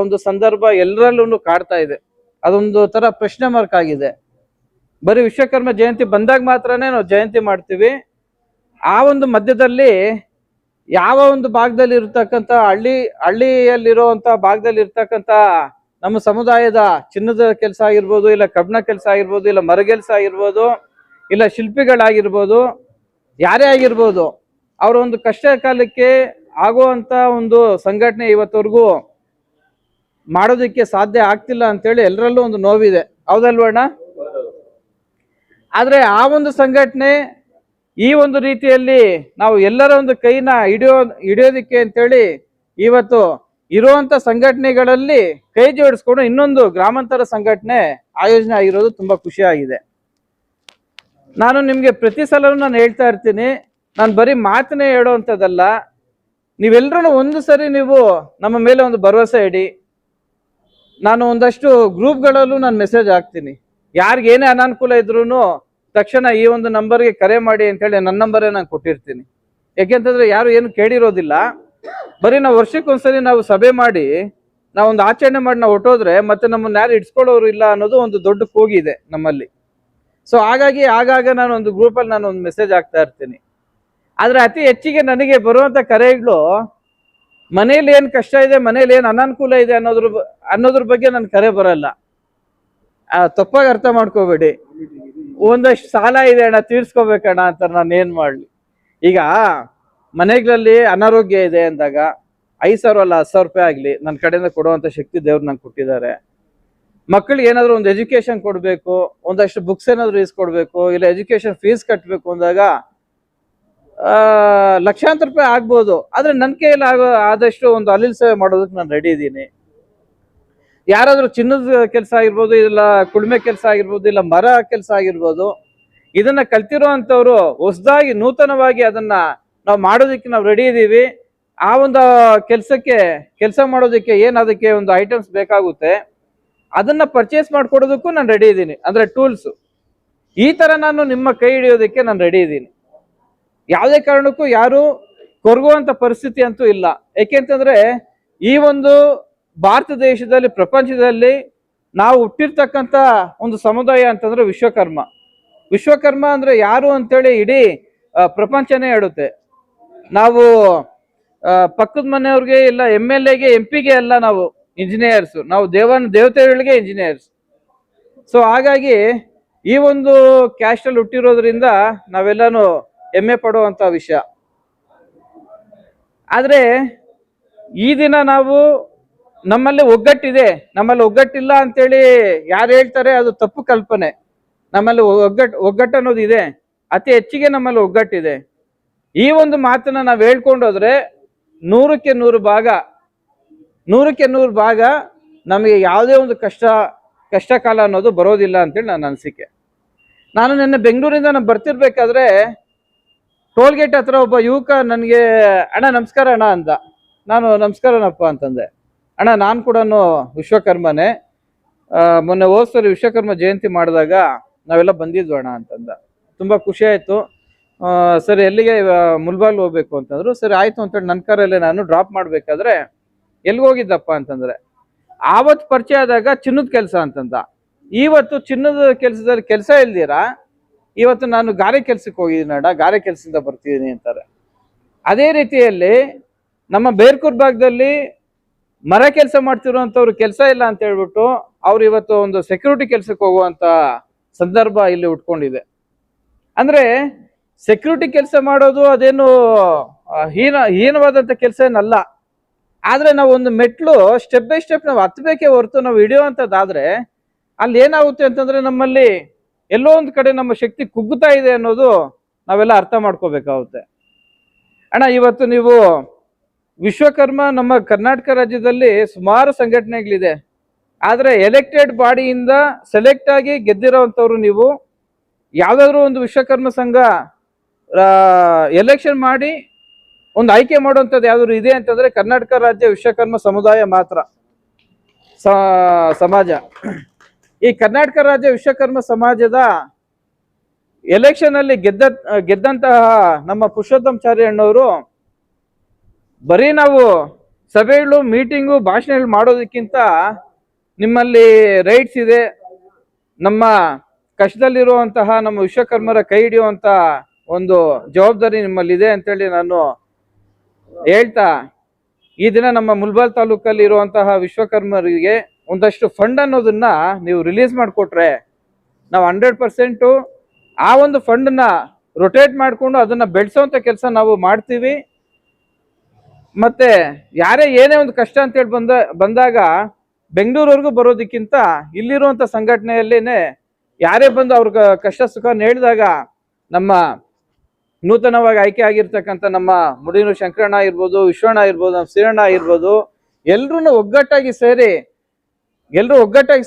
ಒಂದು ಸಂದರ್ಭ ಎಲ್ಲರಲ್ಲೂ ಕಾಡ್ತಾ ಇದೆ. ಅದೊಂದು ತರ ಪ್ರಶ್ನೆ ಮಾರ್ಕ್ ಆಗಿದೆ. ಬರೀ ವಿಶ್ವಕರ್ಮ ಜಯಂತಿ ಬಂದಾಗ ಮಾತ್ರನೇ ನಾವು ಜಯಂತಿ ಮಾಡ್ತೀವಿ. ಆ ಒಂದು ಮಧ್ಯದಲ್ಲಿ ಯಾವ ಒಂದು ಭಾಗದಲ್ಲಿ ಇರ್ತಕ್ಕಂಥ ಹಳ್ಳಿಯಲ್ಲಿರುವಂತ ಭಾಗದಲ್ಲಿ ಇರ್ತಕ್ಕಂಥ ನಮ್ಮ ಸಮುದಾಯದ ಚಿನ್ನದ ಕೆಲಸ ಆಗಿರ್ಬೋದು, ಇಲ್ಲ ಕಬ್ಬಣ ಕೆಲಸ ಆಗಿರ್ಬೋದು, ಇಲ್ಲ ಮರಗೆಲ್ಸ ಆಗಿರ್ಬೋದು, ಇಲ್ಲ ಶಿಲ್ಪಿಗಳಾಗಿರ್ಬೋದು, ಯಾರೇ ಆಗಿರ್ಬೋದು, ಅವರ ಒಂದು ಕಷ್ಟ ಕಾಲಕ್ಕೆ ಆಗುವಂತ ಒಂದು ಸಂಘಟನೆ ಇವತ್ತವರೆಗೂ ಮಾಡೋದಕ್ಕೆ ಸಾಧ್ಯ ಆಗ್ತಿಲ್ಲ ಅಂತೇಳಿ ಎಲ್ಲರಲ್ಲೂ ಒಂದು ನೋವಿದೆ. ಹೌದಲ್ವಣ್ಣ? ಆದ್ರೆ ಆ ಒಂದು ಸಂಘಟನೆ ಈ ಒಂದು ರೀತಿಯಲ್ಲಿ ನಾವು ಎಲ್ಲರ ಒಂದು ಕೈನ ಹಿಡಿಯೋದಿಕ್ಕೆ ಅಂತೇಳಿ ಇವತ್ತು ಇರುವಂತ ಸಂಘಟನೆಗಳಲ್ಲಿ ಕೈ ಜೋಡಿಸ್ಕೊಂಡು ಇನ್ನೊಂದು ಗ್ರಾಮಾಂತರ ಸಂಘಟನೆ ಆಯೋಜನೆ ಆಗಿರೋದು ತುಂಬಾ ಖುಷಿ ಆಗಿದೆ. ನಾನು ನಿಮ್ಗೆ ಪ್ರತಿ ಸಲನೂ ನಾನು ಹೇಳ್ತಾ ಇರ್ತೀನಿ, ನಾನು ಬರೀ ಮಾತನ್ನೇ ಹೇಳುವಂಥದ್ದಲ್ಲ, ನೀವೆಲ್ಲರೂ ಒಂದು ಸರಿ ನೀವು ನಮ್ಮ ಮೇಲೆ ಒಂದು ಭರವಸೆ ಇಡಿ. ನಾನು ಒಂದಷ್ಟು ಗ್ರೂಪ್ಗಳಲ್ಲೂ ನಾನು ಮೆಸೇಜ್ ಹಾಕ್ತೀನಿ, ಯಾರಿಗೇನೇ ಅನಾನುಕೂಲ ಇದ್ರೂ ತಕ್ಷಣ ಈ ಒಂದು ನಂಬರ್ಗೆ ಕರೆ ಮಾಡಿ ಅಂತೇಳಿ ನನ್ನ ನಂಬರೇ ನಾನು ಕೊಟ್ಟಿರ್ತೀನಿ. ಯಾಕೆಂತಂದ್ರೆ ಯಾರು ಏನು ಕೇಳಿರೋದಿಲ್ಲ. ಬರೀ ನಾವು ವರ್ಷಕ್ಕೊಂದ್ಸರಿ ನಾವು ಸಭೆ ಮಾಡಿ ನಾವೊಂದು ಆಚರಣೆ ಮಾಡಿ ನಾವು ಹೊಟ್ಟೋದ್ರೆ ಮತ್ತೆ ನಮ್ಮನ್ನ ಯಾರು ಇಡ್ಸ್ಕೊಳ್ಳೋರು ಇಲ್ಲ ಅನ್ನೋದು ಒಂದು ದೊಡ್ಡ ಕೂಗಿದೆ ನಮ್ಮಲ್ಲಿ. ಸೊ ಹಾಗಾಗಿ ಆಗಾಗ ನಾನು ಒಂದು ಗ್ರೂಪಲ್ಲಿ ನಾನು ಒಂದು ಮೆಸೇಜ್ ಹಾಕ್ತಾ ಇರ್ತೀನಿ. ಆದ್ರೆ ಅತಿ ಹೆಚ್ಚಿಗೆ ನನಗೆ ಬರುವಂತ ಕರೆಗಳು ಮನೇಲಿ ಏನ್ ಕಷ್ಟ ಇದೆ, ಮನೇಲಿ ಏನ್ ಅನಾನುಕೂಲ ಇದೆ ಅನ್ನೋದ್ರ ಬಗ್ಗೆ ನನ್ ಕರೆ ಬರಲ್ಲ. ತಪ್ಪಾಗಿ ಅರ್ಥ ಮಾಡ್ಕೋಬೇಡಿ. ಒಂದಷ್ಟು ಸಾಲ ಇದೆ ಅಣ್ಣ, ತೀರ್ಸ್ಕೋಬೇಕಣ್ಣ ಅಂತ ನಾನು ಏನ್ ಮಾಡ್ಲಿ. ಈಗ ಮನೆಗಳಲ್ಲಿ ಅನಾರೋಗ್ಯ ಇದೆ ಅಂದಾಗ 5,000 ಅಲ್ಲ 10,000 ರೂಪಾಯಿ ಆಗ್ಲಿ ನನ್ನ ಕಡೆಯಿಂದ ಕೊಡುವಂತ ಶಕ್ತಿ ದೇವ್ರು ನಂಗೆ ಕೊಟ್ಟಿದ್ದಾರೆ. ಮಕ್ಕಳಿಗೆ ಏನಾದ್ರು ಒಂದು ಎಜುಕೇಶನ್ ಕೊಡ್ಬೇಕು, ಒಂದಷ್ಟು ಬುಕ್ಸ್ ಏನಾದ್ರು ಇಸ್ಕೊಡ್ಬೇಕು, ಇಲ್ಲ ಎಜುಕೇಶನ್ ಫೀಸ್ ಕಟ್ಟಬೇಕು ಅಂದಾಗ ಲಕ್ಷಾಂತರ ರೂಪಾಯಿ ಆಗ್ಬೋದು. ಆದ್ರೆ ನನ್ನ ಕೈಯಲ್ಲಿ ಆದಷ್ಟು ಒಂದು ಅಲ್ಲಿಲ್ ಸೇವೆ ಮಾಡೋದಕ್ಕೆ ನಾನು ರೆಡಿ ಇದ್ದೀನಿ. ಯಾರಾದ್ರೂ ಚಿನ್ನದ ಕೆಲಸ ಆಗಿರ್ಬೋದು, ಇಲ್ಲ ಕುಳ್ಮೆ ಕೆಲಸ ಆಗಿರ್ಬೋದು, ಇಲ್ಲ ಮರ ಕೆಲಸ ಆಗಿರ್ಬೋದು, ಇದನ್ನ ಕಲ್ತಿರೋ ಅಂತವ್ರು ಹೊಸದಾಗಿ ನೂತನವಾಗಿ ಅದನ್ನ ನಾವು ಮಾಡೋದಕ್ಕೆ ನಾವು ರೆಡಿ ಇದೀವಿ. ಆ ಒಂದು ಕೆಲಸ ಮಾಡೋದಕ್ಕೆ ಏನ್ ಅದಕ್ಕೆ ಒಂದು ಐಟಮ್ಸ್ ಬೇಕಾಗುತ್ತೆ ಅದನ್ನ ಪರ್ಚೇಸ್ ಮಾಡ್ಕೊಡೋದಕ್ಕೂ ನಾನು ರೆಡಿ ಇದ್ದೀನಿ. ಅಂದ್ರೆ ಟೂಲ್ಸ್ ಈ ತರ ನಾನು ನಿಮ್ಮ ಕೈ ಹಿಡಿಯೋದಕ್ಕೆ ನಾನು ರೆಡಿ ಇದ್ದೀನಿ. ಯಾವುದೇ ಕಾರಣಕ್ಕೂ ಯಾರು ಕೊರಗುವಂತ ಪರಿಸ್ಥಿತಿ ಅಂತೂ ಇಲ್ಲ. ಯಾಕೆಂತಂದ್ರೆ ಈ ಒಂದು ಭಾರತ ದೇಶದಲ್ಲಿ, ಪ್ರಪಂಚದಲ್ಲಿ ನಾವು ಹುಟ್ಟಿರ್ತಕ್ಕಂಥ ಒಂದು ಸಮುದಾಯ ಅಂತಂದ್ರೆ ವಿಶ್ವಕರ್ಮ ಅಂದ್ರೆ ಯಾರು ಅಂತೇಳಿ ಇಡೀ ಪ್ರಪಂಚನೇ ಹೇಳುತ್ತೆ. ನಾವು ಪಕ್ಕದ ಮನೆಯವ್ರಿಗೆ ಇಲ್ಲ MLA-ಗೆ MP-ಗೆ ಎಲ್ಲ ನಾವು ಇಂಜಿನಿಯರ್ಸ್, ನಾವು ದೇವತೆಗಳಿಗೆ ಇಂಜಿನಿಯರ್ಸ್. ಸೊ ಹಾಗಾಗಿ ಈ ಒಂದು ಕ್ಯಾಸ್ಟ್ ಅಲ್ಲಿ ಹುಟ್ಟಿರೋದ್ರಿಂದ ನಾವೆಲ್ಲಾನು ಹೆಮ್ಮೆ ಪಡುವಂತ ವಿಷಯ. ಆದ್ರೆ ಈ ದಿನ ನಾವು ನಮ್ಮಲ್ಲಿ ಒಗ್ಗಟ್ಟಿಲ್ಲ ಅಂತೇಳಿ ಯಾರು ಹೇಳ್ತಾರೆ ಅದು ತಪ್ಪು ಕಲ್ಪನೆ. ನಮ್ಮಲ್ಲಿ ಒಗ್ಗಟ್ಟು ಅನ್ನೋದು ಇದೆ, ಅತಿ ಹೆಚ್ಚಿಗೆ ನಮ್ಮಲ್ಲಿ ಒಗ್ಗಟ್ಟಿದೆ. ಈ ಒಂದು ಮಾತನ್ನ ನಾವು ಹೇಳ್ಕೊಂಡೋದ್ರೆ 100ಕ್ಕೆ 100 ಭಾಗ ನಮಗೆ ಯಾವುದೇ ಒಂದು ಕಷ್ಟ ಕಾಲ ಅನ್ನೋದು ಬರೋದಿಲ್ಲ ಅಂತೇಳಿ ನನ್ನ ಅನಿಸಿಕೆ. ನಾನು ನಿನ್ನೆ ಬೆಂಗಳೂರಿಂದ ನಾನು ಬರ್ತಿರ್ಬೇಕಾದ್ರೆ ಟೋಲ್ ಗೇಟ್ ಹತ್ರ ಒಬ್ಬ ಯುವಕ ನನಗೆ ಅಣ್ಣ ನಮಸ್ಕಾರ ಅಣ್ಣ ಅಂದ. ನಾನು ನಮಸ್ಕಾರನಪ್ಪ ಅಂತಂದೆ. ಅಣ್ಣ ನಾನು ಕೂಡ ವಿಶ್ವಕರ್ಮನೇ, ಮೊನ್ನೆ ಹೋದ್ಸರಿ ವಿಶ್ವಕರ್ಮ ಜಯಂತಿ ಮಾಡಿದಾಗ ನಾವೆಲ್ಲ ಬಂದಿದ್ವು ಅಣ್ಣ ಅಂತಂದ. ತುಂಬಾ ಖುಷಿ ಆಯ್ತು. ಸರಿ ಎಲ್ಲಿಗೆ, ಮುಲ್ಬಾಗ್ಲು ಹೋಗ್ಬೇಕು ಅಂತಂದ್ರು. ಸರಿ ಆಯ್ತು ಅಂತೇಳಿ ನನ್ನ ಕಾರಲ್ಲೇ ನಾನು ಡ್ರಾಪ್ ಮಾಡ್ಬೇಕಾದ್ರೆ ಎಲ್ಲಿಗೆ ಹೋಗಿದ್ದಪ್ಪ ಅಂತಂದ್ರೆ ಆವತ್ತು ಪರಿಚಯ ಆದಾಗ ಚಿನ್ನದ ಕೆಲಸ ಅಂತಂದ. ಇವತ್ತು ಚಿನ್ನದ ಕೆಲಸದಲ್ಲಿ ಕೆಲಸ ಇಲ್ದಿರಾ ಇವತ್ತು ನಾನು ಗಾರೆ ಕೆಲ್ಸಕ್ಕೆ ಹೋಗಿದ್ದೀನಿ ಅಣ್ಣ, ಗಾರೆ ಕೆಲ್ಸದಿಂದ ಬರ್ತಿದ್ದೀನಿ ಅಂತಾರೆ. ಅದೇ ರೀತಿಯಲ್ಲಿ ನಮ್ಮ ಬೇರ್ಕೂರ್ ಭಾಗದಲ್ಲಿ ಮರ ಕೆಲಸ ಮಾಡ್ತಿರುವಂತವ್ರು ಕೆಲಸ ಇಲ್ಲ ಅಂತ ಹೇಳ್ಬಿಟ್ಟು ಅವ್ರು ಇವತ್ತು ಒಂದು ಸೆಕ್ಯೂರಿಟಿ ಕೆಲ್ಸಕ್ಕೆ ಹೋಗುವಂತ ಸಂದರ್ಭ ಇಲ್ಲಿ ಉಟ್ಕೊಂಡಿದೆ. ಅಂದ್ರೆ ಸೆಕ್ಯೂರಿಟಿ ಕೆಲಸ ಮಾಡೋದು ಅದೇನು ಹೀನವಾದಂತ ಕೆಲಸ ಏನಲ್ಲ. ಆದ್ರೆ ನಾವು ಒಂದು ಮೆಟ್ಲು ಸ್ಟೆಪ್ ಬೈ ಸ್ಟೆಪ್ ನಾವು ಹತ್ಬೇಕೇ ಹೊರತು ನಾವು ಹಿಡಿಯುವಂಥದ್ದಾದ್ರೆ ಅಲ್ಲಿ ಏನಾಗುತ್ತೆ ಅಂತಂದ್ರೆ ನಮ್ಮಲ್ಲಿ ಎಲ್ಲೋ ಒಂದು ಕಡೆ ನಮ್ಮ ಶಕ್ತಿ ಕುಗ್ಗುತ್ತಾ ಇದೆ ಅನ್ನೋದು ನಾವೆಲ್ಲ ಅರ್ಥ ಮಾಡ್ಕೋಬೇಕಾಗುತ್ತೆ. ಅಣ್ಣ ಇವತ್ತು ನೀವು ವಿಶ್ವಕರ್ಮ ನಮ್ಮ ಕರ್ನಾಟಕ ರಾಜ್ಯದಲ್ಲಿ ಸುಮಾರು ಸಂಘಟನೆಗಳಿದೆ. ಆದ್ರೆ ಎಲೆಕ್ಟೆಡ್ ಬಾಡಿಯಿಂದ ಸೆಲೆಕ್ಟ್ ಆಗಿ ಗೆದ್ದಿರೋವಂಥವ್ರು ನೀವು ಯಾವ್ದಾದ್ರು ಒಂದು ವಿಶ್ವಕರ್ಮ ಸಂಘ ಎಲೆಕ್ಷನ್ ಮಾಡಿ ಒಂದು ಆಯ್ಕೆ ಮಾಡುವಂಥದ್ದು ಯಾವ್ದಾದ್ರು ಇದೆ ಅಂತಂದ್ರೆ ಕರ್ನಾಟಕ ರಾಜ್ಯ ವಿಶ್ವಕರ್ಮ ಸಮುದಾಯ ಮಾತ್ರ ಸಮಾಜ. ಈ ಕರ್ನಾಟಕ ರಾಜ್ಯ ವಿಶ್ವಕರ್ಮ ಸಮಾಜದ ಎಲೆಕ್ಷನ್ ಅಲ್ಲಿ ಗೆದ್ದಂತಹ ನಮ್ಮ ಪುರುಷೋತ್ತಮಚಾರಿ ಅಣ್ಣವರು ಬರೀ ನಾವು ಸಭೆಗಳು, ಮೀಟಿಂಗು, ಭಾಷಣಗಳು ಮಾಡೋದಕ್ಕಿಂತ ನಿಮ್ಮಲ್ಲಿ ರೈಟ್ಸ್ ಇದೆ, ನಮ್ಮ ಕಷ್ಟದಲ್ಲಿರುವಂತಹ ನಮ್ಮ ವಿಶ್ವಕರ್ಮರ ಕೈ ಹಿಡಿಯುವಂತ ಒಂದು ಜವಾಬ್ದಾರಿ ನಿಮ್ಮಲ್ಲಿದೆ ಅಂತೇಳಿ ನಾನು ಹೇಳ್ತಾ, ಈ ದಿನ ನಮ್ಮ ಮುಲ್ಬಾಲ್ ತಾಲೂಕಲ್ಲಿ ಇರುವಂತಹ ವಿಶ್ವಕರ್ಮರಿಗೆ ಒಂದಷ್ಟು ಫಂಡ್ ಅನ್ನೋದನ್ನ ನೀವು ರಿಲೀಸ್ ಮಾಡಿಕೊಟ್ರೆ ನಾವು 100% ಆ ಒಂದು ಫಂಡನ್ನ ರೊಟೇಟ್ ಮಾಡಿಕೊಂಡು ಅದನ್ನ ಬೆಳೆಸೋಂಥ ಕೆಲಸ ನಾವು ಮಾಡ್ತೀವಿ. ಮತ್ತೆ ಯಾರೇ ಏನೇ ಒಂದು ಕಷ್ಟ ಅಂತೇಳಿ ಬಂದಾಗ ಬೆಂಗಳೂರವರೆಗೂ ಬರೋದಕ್ಕಿಂತ ಇಲ್ಲಿರುವಂಥ ಸಂಘಟನೆಯಲ್ಲೇನೆ ಯಾರೇ ಬಂದು ಅವ್ರ ಕಷ್ಟ ಸುಖ ಹೇಳಿದಾಗ ನಮ್ಮ ನೂತನವಾಗಿ ಆಯ್ಕೆ ಆಗಿರ್ತಕ್ಕಂಥ ನಮ್ಮ ಮುಡಿನೂರು ಶಂಕರಣ್ಣ ಇರ್ಬೋದು, ವಿಶ್ವಣ್ಣ ಇರ್ಬೋದು, ನಮ್ಮ ಶ್ರೀರಣ್ಣ ಇರ್ಬೋದು, ಎಲ್ಲರೂ ಒಗ್ಗಟ್ಟಾಗಿ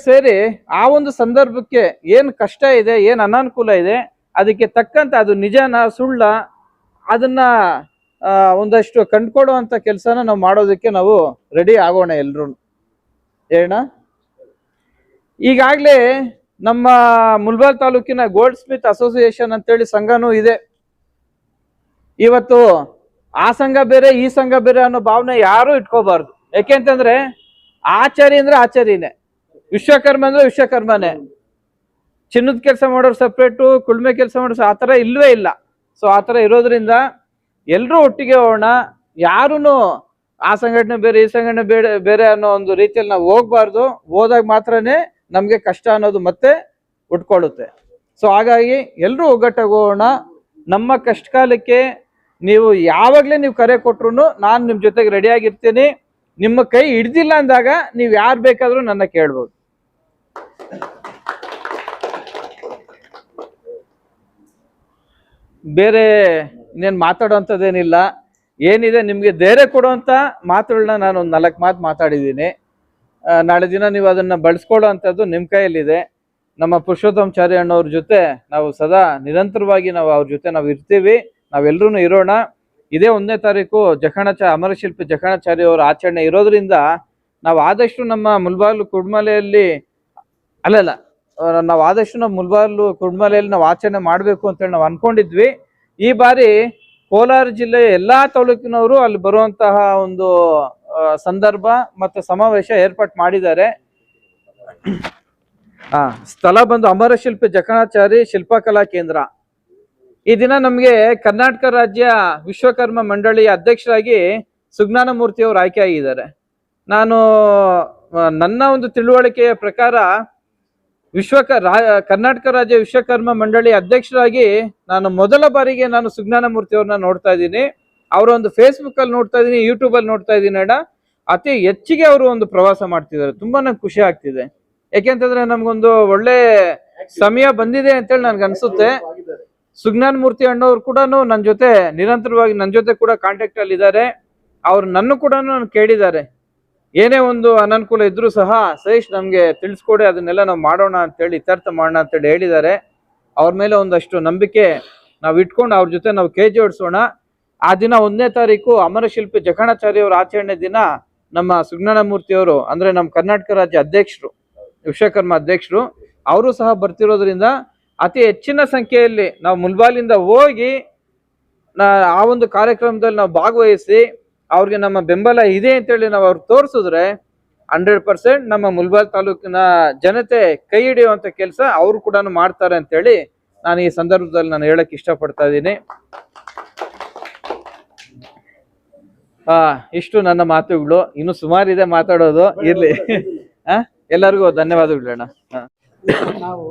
ಸೇರಿ ಆ ಒಂದು ಸಂದರ್ಭಕ್ಕೆ ಏನು ಕಷ್ಟ ಇದೆ, ಏನು ಅನಾನುಕೂಲ ಇದೆ, ಅದಕ್ಕೆ ತಕ್ಕಂತ ಅದು ನಿಜನ ಸುಳ್ಳ ಅದನ್ನ ಒಂದಷ್ಟು ಕಂಡುಕೊಳ್ಳುವಂತ ಕೆಲಸನ ನಾವು ಮಾಡೋದಕ್ಕೆ ನಾವು ರೆಡಿ ಆಗೋಣ ಎಲ್ರು. ಹೇಳ ಈಗಾಗಲೇ ನಮ್ಮ ಮುಲ್ಬಾಲ್ ತಾಲೂಕಿನ ಗೋಲ್ಡ್ ಸ್ಮಿತ್ ಅಸೋಸಿಯೇಷನ್ ಅಂತೇಳಿ ಸಂಘನೂ ಇದೆ. ಇವತ್ತು ಆ ಸಂಘ ಬೇರೆ ಈ ಸಂಘ ಬೇರೆ ಅನ್ನೋ ಭಾವನೆ ಯಾರು ಇಟ್ಕೋಬಾರ್ದು. ಯಾಕೆಂತಂದ್ರೆ ಆಚಾರಿ ಅಂದ್ರೆ ಆಚಾರಿನೇ, ವಿಶ್ವಕರ್ಮ ಅಂದ್ರೆ ವಿಶ್ವಕರ್ಮನೇ. ಚಿನ್ನದ ಕೆಲಸ ಮಾಡೋರು ಸಪ್ರೇಟು, ಕುಳ್ಮೆ ಕೆಲಸ ಮಾಡೋರು ಆ ಥರ ಇಲ್ವೇ ಇಲ್ಲ. ಸೊ ಆ ಥರ ಇರೋದ್ರಿಂದ ಎಲ್ಲರೂ ಒಟ್ಟಿಗೆ ಹೋಗೋಣ. ಯಾರೂ ಆ ಸಂಘಟನೆ ಬೇರೆ ಈ ಸಂಘಟನೆ ಬೇರೆ ಅನ್ನೋ ಒಂದು ರೀತಿಯಲ್ಲಿ ನಾವು ಹೋಗ್ಬಾರ್ದು. ಹೋದಾಗ ಮಾತ್ರನೇ ನಮಗೆ ಕಷ್ಟ ಅನ್ನೋದು ಮತ್ತೆ ಉಟ್ಕೊಳ್ಳುತ್ತೆ. ಸೊ ಹಾಗಾಗಿ ಎಲ್ಲರೂ ಒಗ್ಗಟ್ಟಾಗಿ ಹೋಗೋಣ. ನಮ್ಮ ಕಷ್ಟ ಕಾಲಕ್ಕೆ ನೀವು ಯಾವಾಗಲೇ ನೀವು ಕರೆ ಕೊಟ್ರು ನಾನು ನಿಮ್ಮ ಜೊತೆಗೆ ರೆಡಿಯಾಗಿರ್ತೀನಿ. ನಿಮ್ಮ ಕೈ ಹಿಡ್ದಿಲ್ಲ ಅಂದಾಗ ನೀವು ಯಾರು ಬೇಕಾದರೂ ನನ್ನ ಕೇಳ್ಬೋದು. ಬೇರೆ ಇನ್ನೇನು ಮಾತಾಡೋಂಥದ್ದೇನಿಲ್ಲ. ಏನಿದೆ ನಿಮಗೆ ಧೈರ್ಯ ಕೊಡುವಂಥ ಮಾತುಗಳನ್ನ ನಾನು ಒಂದು 4 ಮಾತು ಮಾತಾಡಿದ್ದೀನಿ. ನಾಳೆ ದಿನ ನೀವು ಅದನ್ನು ಬಳಸ್ಕೊಳ್ಳೋ ಅಂಥದ್ದು ನಿಮ್ಮ ಕೈಯಲ್ಲಿದೆ. ನಮ್ಮ ಪುರುಷೋತ್ತಮಾಚಾರ್ಯ ಅಣ್ಣವ್ರ ಜೊತೆ ನಾವು ಸದಾ ನಿರಂತರವಾಗಿ ನಾವು ಅವ್ರ ಜೊತೆ ನಾವು ಇರ್ತೀವಿ. ನಾವೆಲ್ಲರೂ ಇರೋಣ. ಇದೇ 1ನೇ ತಾರೀಕು ಅಮರಶಿಲ್ಪಿ ಜಕಣಾಚಾರ್ಯ ಅವರ ಆಚರಣೆ ಇರೋದ್ರಿಂದ ನಾವು ಆದಷ್ಟು ನಮ್ಮ ಮುಲ್ಬಾಲ್ ಕುಡ್ಮಲೆಯಲ್ಲಿ ನಾವು ಆದಷ್ಟು ನಮ್ಮ ಮುಲ್ಬಾಲ್ ಕುಡ್ಮಲೆಯಲ್ಲಿ ನಾವು ಆಚರಣೆ ಮಾಡಬೇಕು ಅಂತೇಳಿ ನಾವು ಅನ್ಕೊಂಡಿದ್ವಿ. ಈ ಬಾರಿ ಕೋಲಾರ ಜಿಲ್ಲೆಯ ಎಲ್ಲಾ ತಾಲೂಕಿನವರು ಅಲ್ಲಿ ಬರುವಂತಹ ಒಂದು ಸಂದರ್ಭ ಮತ್ತೆ ಸಮಾವೇಶ ಏರ್ಪಾಟ್ ಮಾಡಿದ್ದಾರೆ. ಸ್ಥಳ ಬಂದು ಅಮರಶಿಲ್ಪಿ ಜಕಣಾಚಾರಿ ಶಿಲ್ಪಕಲಾ ಕೇಂದ್ರ. ಈ ದಿನ ನಮಗೆ ಕರ್ನಾಟಕ ರಾಜ್ಯ ವಿಶ್ವಕರ್ಮ ಮಂಡಳಿಯ ಅಧ್ಯಕ್ಷರಾಗಿ ಸುಜ್ಞಾನ ಮೂರ್ತಿ ಅವರು ಆಯ್ಕೆ ಆಗಿದ್ದಾರೆ. ನನ್ನ ಒಂದು ತಿಳುವಳಿಕೆಯ ಪ್ರಕಾರ ಕರ್ನಾಟಕ ರಾಜ್ಯ ವಿಶ್ವಕರ್ಮ ಮಂಡಳಿ ಅಧ್ಯಕ್ಷರಾಗಿ ನಾನು ಮೊದಲ ಬಾರಿಗೆ ನಾನು ಸುಜ್ಞಾನ ಮೂರ್ತಿ ಅವ್ರನ್ನ ನೋಡ್ತಾ ಇದ್ದೀನಿ. ಅವರ ಒಂದು ಫೇಸ್ಬುಕ್ ಅಲ್ಲಿ ನೋಡ್ತಾ ಇದ್ದೀನಿ, ಯೂಟ್ಯೂಬ್ ಅಲ್ಲಿ ನೋಡ್ತಾ ಇದ್ದೀನಿ. ಅತಿ ಹೆಚ್ಚಿಗೆ ಅವರು ಒಂದು ಪ್ರವಾಸ ಮಾಡ್ತಿದ್ದಾರೆ. ತುಂಬಾ ನಂಗೆ ಖುಷಿ ಆಗ್ತಿದೆ. ಯಾಕೆಂತಂದ್ರೆ ನಮ್ಗೊಂದು ಒಳ್ಳೆ ಸಮಯ ಬಂದಿದೆ ಅಂತೇಳಿ ನನ್ಗೆ ಅನ್ಸುತ್ತೆ. ಸುಜ್ಞಾನ ಮೂರ್ತಿ ಅಣ್ಣವ್ರು ಕೂಡ ನನ್ನ ಜೊತೆ ನಿರಂತರವಾಗಿ ನನ್ನ ಜೊತೆ ಕೂಡ ಕಾಂಟ್ಯಾಕ್ಟ್ ಅಲ್ಲಿ ಇದ್ದಾರೆ. ಅವ್ರು ನನ್ನ ಕೂಡ ಕೇಳಿದ್ದಾರೆ, ಏನೇ ಒಂದು ಅನಾನುಕೂಲ ಇದ್ರೂ ಸಹ ಸತೀಶ್ ನಮ್ಗೆ ತಿಳಿಸ್ಕೊಡಿ, ಅದನ್ನೆಲ್ಲ ನಾವು ಮಾಡೋಣ ಅಂತೇಳಿ ಇತ್ಯರ್ಥ ಮಾಡೋಣ ಅಂತೇಳಿ ಹೇಳಿದ್ದಾರೆ. ಅವ್ರ ಮೇಲೆ ಒಂದಷ್ಟು ನಂಬಿಕೆ ನಾವು ಇಟ್ಕೊಂಡು ಅವ್ರ ಜೊತೆ ನಾವು ಕೈ ಜೋಡಿಸೋಣ. ಆ ದಿನ 1ನೇ ತಾರೀಕು ಅಮರಶಿಲ್ಪಿ ಜಕಣಾಚಾರ್ಯ ಅವರ ಆಚರಣೆ ದಿನ ನಮ್ಮ ಸುಜ್ಞಾನ ಮೂರ್ತಿಯವರು ಅಂದ್ರೆ ನಮ್ಮ ಕರ್ನಾಟಕ ರಾಜ್ಯ ಅಧ್ಯಕ್ಷರು, ವಿಶ್ವಕರ್ಮ ಅಧ್ಯಕ್ಷರು, ಅವರು ಸಹ ಬರ್ತಿರೋದ್ರಿಂದ ಅತಿ ಹೆಚ್ಚಿನ ಸಂಖ್ಯೆಯಲ್ಲಿ ನಾವು ಮುಲ್ಬಾಲಿಂದ ಹೋಗಿ ಆ ಒಂದು ಕಾರ್ಯಕ್ರಮದಲ್ಲಿ ನಾವು ಭಾಗವಹಿಸಿ ಅವ್ರಿಗೆ ನಮ್ಮ ಬೆಂಬಲ ಇದೆ ಅಂತೇಳಿ ನಾವು ಅವ್ರಿಗೆ ತೋರಿಸಿದ್ರೆ 100% ನಮ್ಮ ಮುಲ್ಬಾಲ್ ತಾಲೂಕಿನ ಜನತೆ ಕೈ ಹಿಡಿಯುವಂತ ಕೆಲಸ ಅವರು ಕೂಡ ಮಾಡ್ತಾರೆ ಅಂತೇಳಿ ನಾನು ಈ ಸಂದರ್ಭದಲ್ಲಿ ನಾನು ಹೇಳಕ್ ಇಷ್ಟಪಡ್ತಾ ಇದ್ದೀನಿ. ಇಷ್ಟು ನನ್ನ ಮಾತುಗಳು. ಇನ್ನು ಸುಮಾರಿದೆ ಮಾತಾಡೋದು, ಇರ್ಲಿ. ಎಲ್ಲರಿಗೂ ಧನ್ಯವಾದಗಳು ಅಣ್ಣ. ನಾವು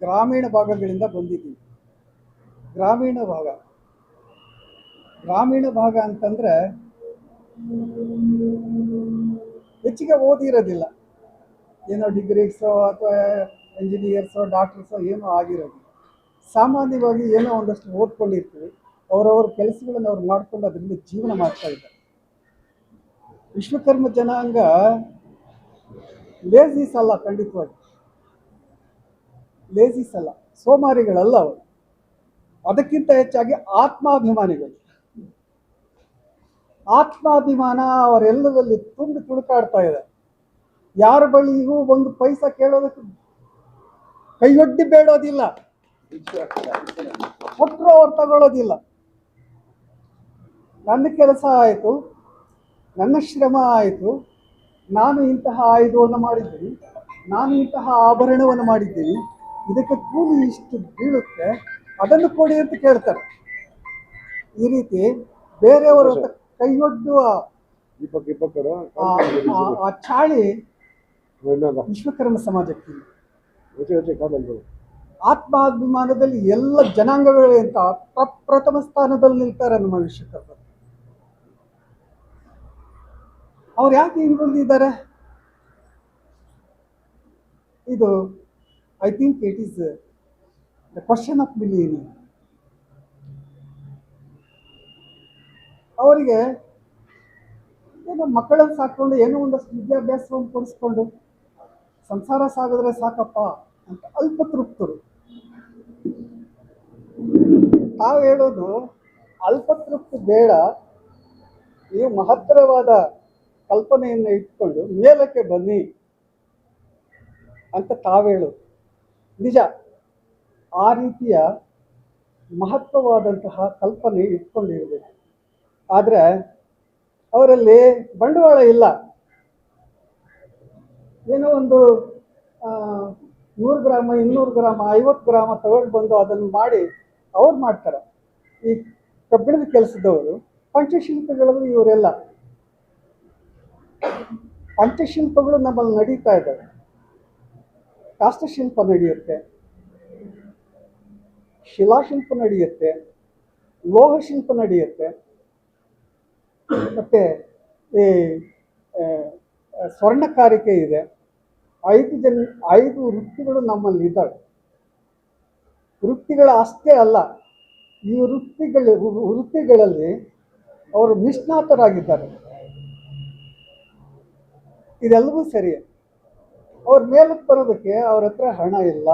ಗ್ರಾಮೀಣ ಭಾಗಗಳಿಂದ ಬಂದಿದ್ದೀವಿ. ಗ್ರಾಮೀಣ ಭಾಗ ಅಂತಂದ್ರೆ ಹೆಚ್ಚಿಗೆ ಓದಿರೋದಿಲ್ಲ, ಏನೋ ಡಿಗ್ರೀಸೋ ಅಥವಾ ಇಂಜಿನಿಯರ್ಸೋ ಡಾಕ್ಟರ್ಸೋ ಏನೋ ಆಗಿರೋದು. ಸಾಮಾನ್ಯವಾಗಿ ಏನೋ ಒಂದಷ್ಟು ಓದ್ಕೊಂಡಿರ್ತೀವಿ, ಅವರವ್ರ ಕೆಲಸಗಳನ್ನು ಅವ್ರು ಮಾಡ್ಕೊಂಡು ಅದರಿಂದ ಜೀವನ ಮಾಡ್ತಾ ಇದ್ದಾರೆ. ವಿಶ್ವಕರ್ಮ ಜನಾಂಗ ಲೇಸೀಸ್ ಅಲ್ಲ, ಖಂಡಿತವಾಗಿ ಲೇಸೀಸ್ ಅಲ್ಲ, ಸೋಮಾರಿಗಳಲ್ಲ ಅವರು. ಅದಕ್ಕಿಂತ ಹೆಚ್ಚಾಗಿ ಆತ್ಮಾಭಿಮಾನಿಗಳು. ಆತ್ಮಾಭಿಮಾನ ಅವರೆಲ್ಲರಲ್ಲಿ ತುಂಬಿ ತುಳುಕಾಡ್ತಾ ಇದೆ. ಯಾರ ಬಳಿಗೂ ಒಂದು ಪೈಸಾ ಕೇಳೋದಕ್ಕೆ ಕೈಯೊಡ್ಡಿ ಬೇಡೋದಿಲ್ಲ, ಕೊಟ್ಟರು ಅವ್ರು ತಗೊಳ್ಳೋದಿಲ್ಲ. ನನ್ನ ಕೆಲಸ ಆಯಿತು, ನನ್ನ ಶ್ರಮ ಆಯಿತು, ನಾನು ಇಂತಹ ಆಯುಧವನ್ನು ಮಾಡಿದ್ದೀನಿ, ನಾನು ಇಂತಹ ಆಭರಣವನ್ನು ಮಾಡಿದ್ದೀನಿ, ಇದಕ್ಕೆ ಕೂಲಿ ಇಷ್ಟು ಬೀಳುತ್ತೆ, ಅದನ್ನು ಕೊಡಿ ಅಂತ ಕೇಳ್ತಾರೆ. ಈ ರೀತಿ ಬೇರೆಯವರ ಕೈಯೊಡ್ಡುವ ಆ ಚಾಳಿ ವಿಶ್ವಕರ್ಮ ಸಮಾಜಕ್ಕೆ. ಆತ್ಮಾಭಿಮಾನದಲ್ಲಿ ಎಲ್ಲ ಜನಾಂಗಗಳಿಗಿಂತ ಪ್ರಪ್ರಥಮ ಸ್ಥಾನದಲ್ಲಿ ನಿಲ್ತಾರೆ ನಮ್ಮ ವಿಶ್ವಕರ್ಮರು. ಅವ್ರು ಯಾಕೆ ಹಿಂದುಳಿದಿದ್ದಾರೆ? ಇದು I think it is the question of millennium. ಅವರಿಗೆ ಏನೋ ಮಕ್ಕಳನ್ನು ಸಾಕೊಂಡು ಏನೋ ಒಂದಷ್ಟು ವಿದ್ಯಾಭ್ಯಾಸವನ್ನು ಕೊಡಿಸ್ಕೊಂಡು ಸಂಸಾರ ಸಾಗಿದ್ರೆ ಸಾಕಪ್ಪ ಅಂತ ಅಲ್ಪತೃಪ್ತರು. ತಾವು ಹೇಳೋದು ಅಲ್ಪತೃಪ್ತಿ ಬೇಡ, ನೀವು ಮಹತ್ತರವಾದ ಕಲ್ಪನೆಯನ್ನು ಇಟ್ಕೊಂಡು ಮೇಲಕ್ಕೆ ಬನ್ನಿ ಅಂತ ತಾವು ಹೇಳೋದು ನಿಜ. ಆ ರೀತಿಯ ಮಹತ್ವವಾದಂತಹ ಕಲ್ಪನೆ ಇಟ್ಕೊಂಡಿರಬೇಕು. ಆದರೆ ಅವರಲ್ಲಿ ಬಂಡವಾಳ ಇಲ್ಲ. ಏನೋ ಒಂದು 100 ಗ್ರಾಮ 200 ಗ್ರಾಮ 50 ಗ್ರಾಮ ತಗೊಂಡು ಬಂದು ಅದನ್ನು ಮಾಡಿ ಅವ್ರು ಮಾಡ್ತಾರೆ. ಈ ಕಬ್ಬಿಣದ ಕೆಲಸದವರು ಪಂಚಶಿಲ್ಪಗಳಲ್ಲಿ ಇವರೆಲ್ಲ ಪಂಚಶಿಲ್ಪಗಳು ನಮ್ಮಲ್ಲಿ ನಡೀತಾ ಇದ್ದಾವೆ. ಕಾಷ್ಟಶಿಲ್ಪ ನಡೆಯುತ್ತೆ, ಶಿಲಾಶಿಲ್ಪ ನಡೆಯುತ್ತೆ, ಲೋಹಶಿಲ್ಪ ನಡೆಯುತ್ತೆ, ಮತ್ತೆ ಈ ಸ್ವರ್ಣಕಾರಿಕೆ ಇದೆ. 5 ವೃತ್ತಿಗಳು ನಮ್ಮಲ್ಲಿ ಇದ್ದಾವೆ. ವೃತ್ತಿಗಳ ಅಷ್ಟೇ ಅಲ್ಲ, ಈ ವೃತ್ತಿಗಳಲ್ಲಿ ಅವರು ನಿಷ್ಣಾತರಾಗಿದ್ದಾರೆ. ಇದೆಲ್ಲವೂ ಸರಿ. ಅವ್ರ ಮೇಲಕ್ಕೆ ಬರೋದಕ್ಕೆ ಅವ್ರ ಹತ್ರ ಹಣ ಇಲ್ಲ,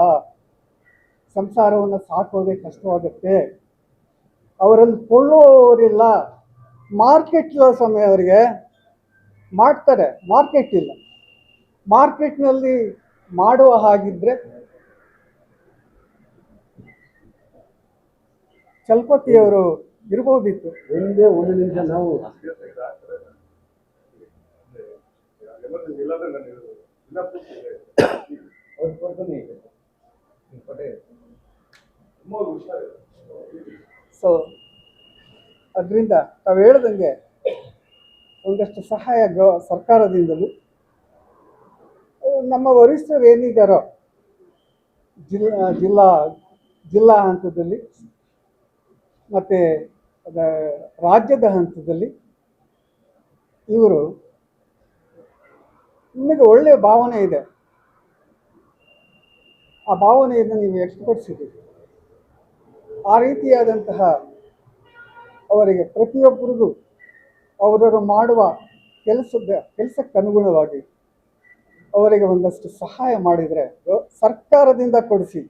ಸಂಸಾರವನ್ನು ಸಾಕೋದೇ ಕಷ್ಟವಾಗುತ್ತೆ, ಅವರಲ್ಲಿ ಕೊಳ್ಳೋರಿಲ್ಲ, ಮಾರ್ಕೆಟ್ ಇಲ್ಲ ಸಮಯ ಅವರಿಗೆ. ಮಾಡ್ತಾರೆ, ಮಾರ್ಕೆಟ್ ಇಲ್ಲ. ಮಾರ್ಕೆಟ್ನಲ್ಲಿ ಮಾಡುವ ಹಾಗಿದ್ರೆ ಚಲಪತಿಯವರು ಇರ್ಬೋದಿತ್ತು. ಒಂದೇ ಒಂದು ನಿಮಿಷ ನಾವು ಸೊ ಅದರಿಂದ ತಾವು ಹೇಳ್ದಂಗೆ ಒಂದಷ್ಟು ಸಹಾಯ ಸರ್ಕಾರದಿಂದಲೂ ನಮ್ಮ ವರಿಷ್ಠರು ಏನಿದ್ದಾರೋ ಜಿಲ್ಲಾ ಹಂತದಲ್ಲಿ ಮತ್ತು ರಾಜ್ಯದ ಹಂತದಲ್ಲಿ ಇವರು ನಿಮಗೆ ಒಳ್ಳೆಯ ಭಾವನೆ ಇದೆ. ಆ ಭಾವನೆಯನ್ನು ನೀವು ವ್ಯಕ್ತಪಡಿಸಿದ್ದೀರಿ. ಆ ರೀತಿಯಾದಂತಹ ಅವರಿಗೆ ಪ್ರತಿಯೊಬ್ಬರಿಗೂ ಅವರವರು ಮಾಡುವ ಕೆಲಸಕ್ಕನುಗುಣವಾಗಿ ಅವರಿಗೆ ಒಂದಷ್ಟು ಸಹಾಯ ಮಾಡಿದರೆ, ಸರ್ಕಾರದಿಂದ ಕೊಡಿಸಿ,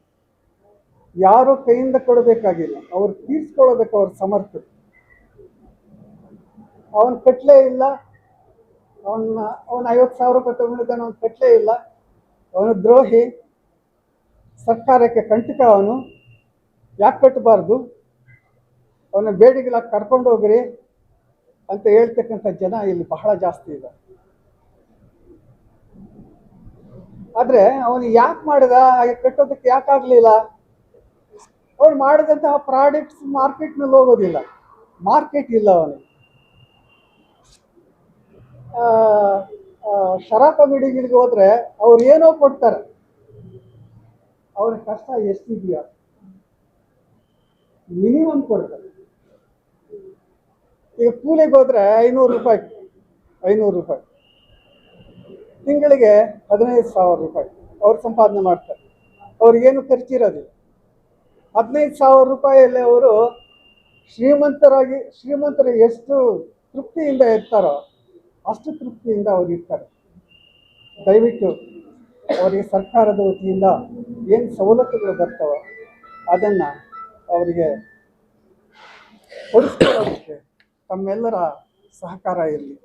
ಯಾರೋ ಕೈಯಿಂದ ಕೊಡಬೇಕಾಗಿಲ್ಲ, ಅವರು ತೀರ್ಸ್ಕೊಳ್ಳೋದಕ್ಕೆ ಅವ್ರ ಸಮರ್ಥರು. ಅವನು ಕಟ್ಲೇ ಇಲ್ಲ, ಅವನ 50,000 ರೂಪಾಯಿ ತಗೊಂಡಿದ್ದಾನೆ, ಅವನು ಕಟ್ಲೇ ಇಲ್ಲ, ಅವನು ದ್ರೋಹಿ, ಸರ್ಕಾರಕ್ಕೆ ಕಂಟಕ, ಅವನು ಯಾಕೆ ಕಟ್ಟಬಾರ್ದು, ಅವನ ಬೇಡಿಗೆಲ್ಲ ಕರ್ಕೊಂಡು ಹೋಗ್ರಿ ಅಂತ ಹೇಳ್ತಕ್ಕಂಥ ಜನ ಇಲ್ಲಿ ಬಹಳ ಜಾಸ್ತಿ ಇದೆ. ಆದರೆ ಅವನು ಯಾಕೆ ಮಾಡಿದ, ಹಾಗೆ ಕಟ್ಟೋದಕ್ಕೆ ಯಾಕಾಗಲಿಲ್ಲ? ಅವ್ರು ಮಾಡಿದಂತಹ ಪ್ರಾಡಕ್ಟ್ಸ್ ಮಾರ್ಕೆಟ್ನಲ್ಲಿ ಹೋಗೋದಿಲ್ಲ, ಮಾರ್ಕೆಟ್ ಇಲ್ಲ ಅವನಿಗೆ. ಶರಾಬ ಅಂಗಡಿಗಳಿಗೆ ಹೋದರೆ ಅವ್ರು ಏನೋ ಕೊಡ್ತಾರೆ, ಅವನ ಕಷ್ಟ ಎಷ್ಟಿದೆಯಾ ಮಿನಿಮಮ್ ಕೊಡ್ತಾರೆ. ಈಗ ಕೂಲಿಗೆ ಹೋದರೆ 500 ರೂಪಾಯಿ, ತಿಂಗಳಿಗೆ 15,000 ರೂಪಾಯಿ ಅವ್ರು ಸಂಪಾದನೆ ಮಾಡ್ತಾರೆ. ಅವ್ರಿಗೇನು ಖರ್ಚಿರೋದಿಲ್ಲ. 15,000 ರೂಪಾಯಿಯಲ್ಲಿ ಅವರು ಶ್ರೀಮಂತರು ಎಷ್ಟು ತೃಪ್ತಿಯಿಂದ ಇರ್ತಾರೋ ಅಷ್ಟು ತೃಪ್ತಿಯಿಂದ ಅವ್ರು ಇರ್ತಾರೆ. ದಯವಿಟ್ಟು ಅವರಿಗೆ ಸರ್ಕಾರದ ವತಿಯಿಂದ ಏನು ಸವಲತ್ತುಗಳು ಬರ್ತವೋ ಅದನ್ನು ಅವರಿಗೆ ಕೊಡಿಸ್ಕೊಳ್ಳೋದಕ್ಕೆ ತಮ್ಮೆಲ್ಲರ ಸಹಕಾರ ಇರಲಿ.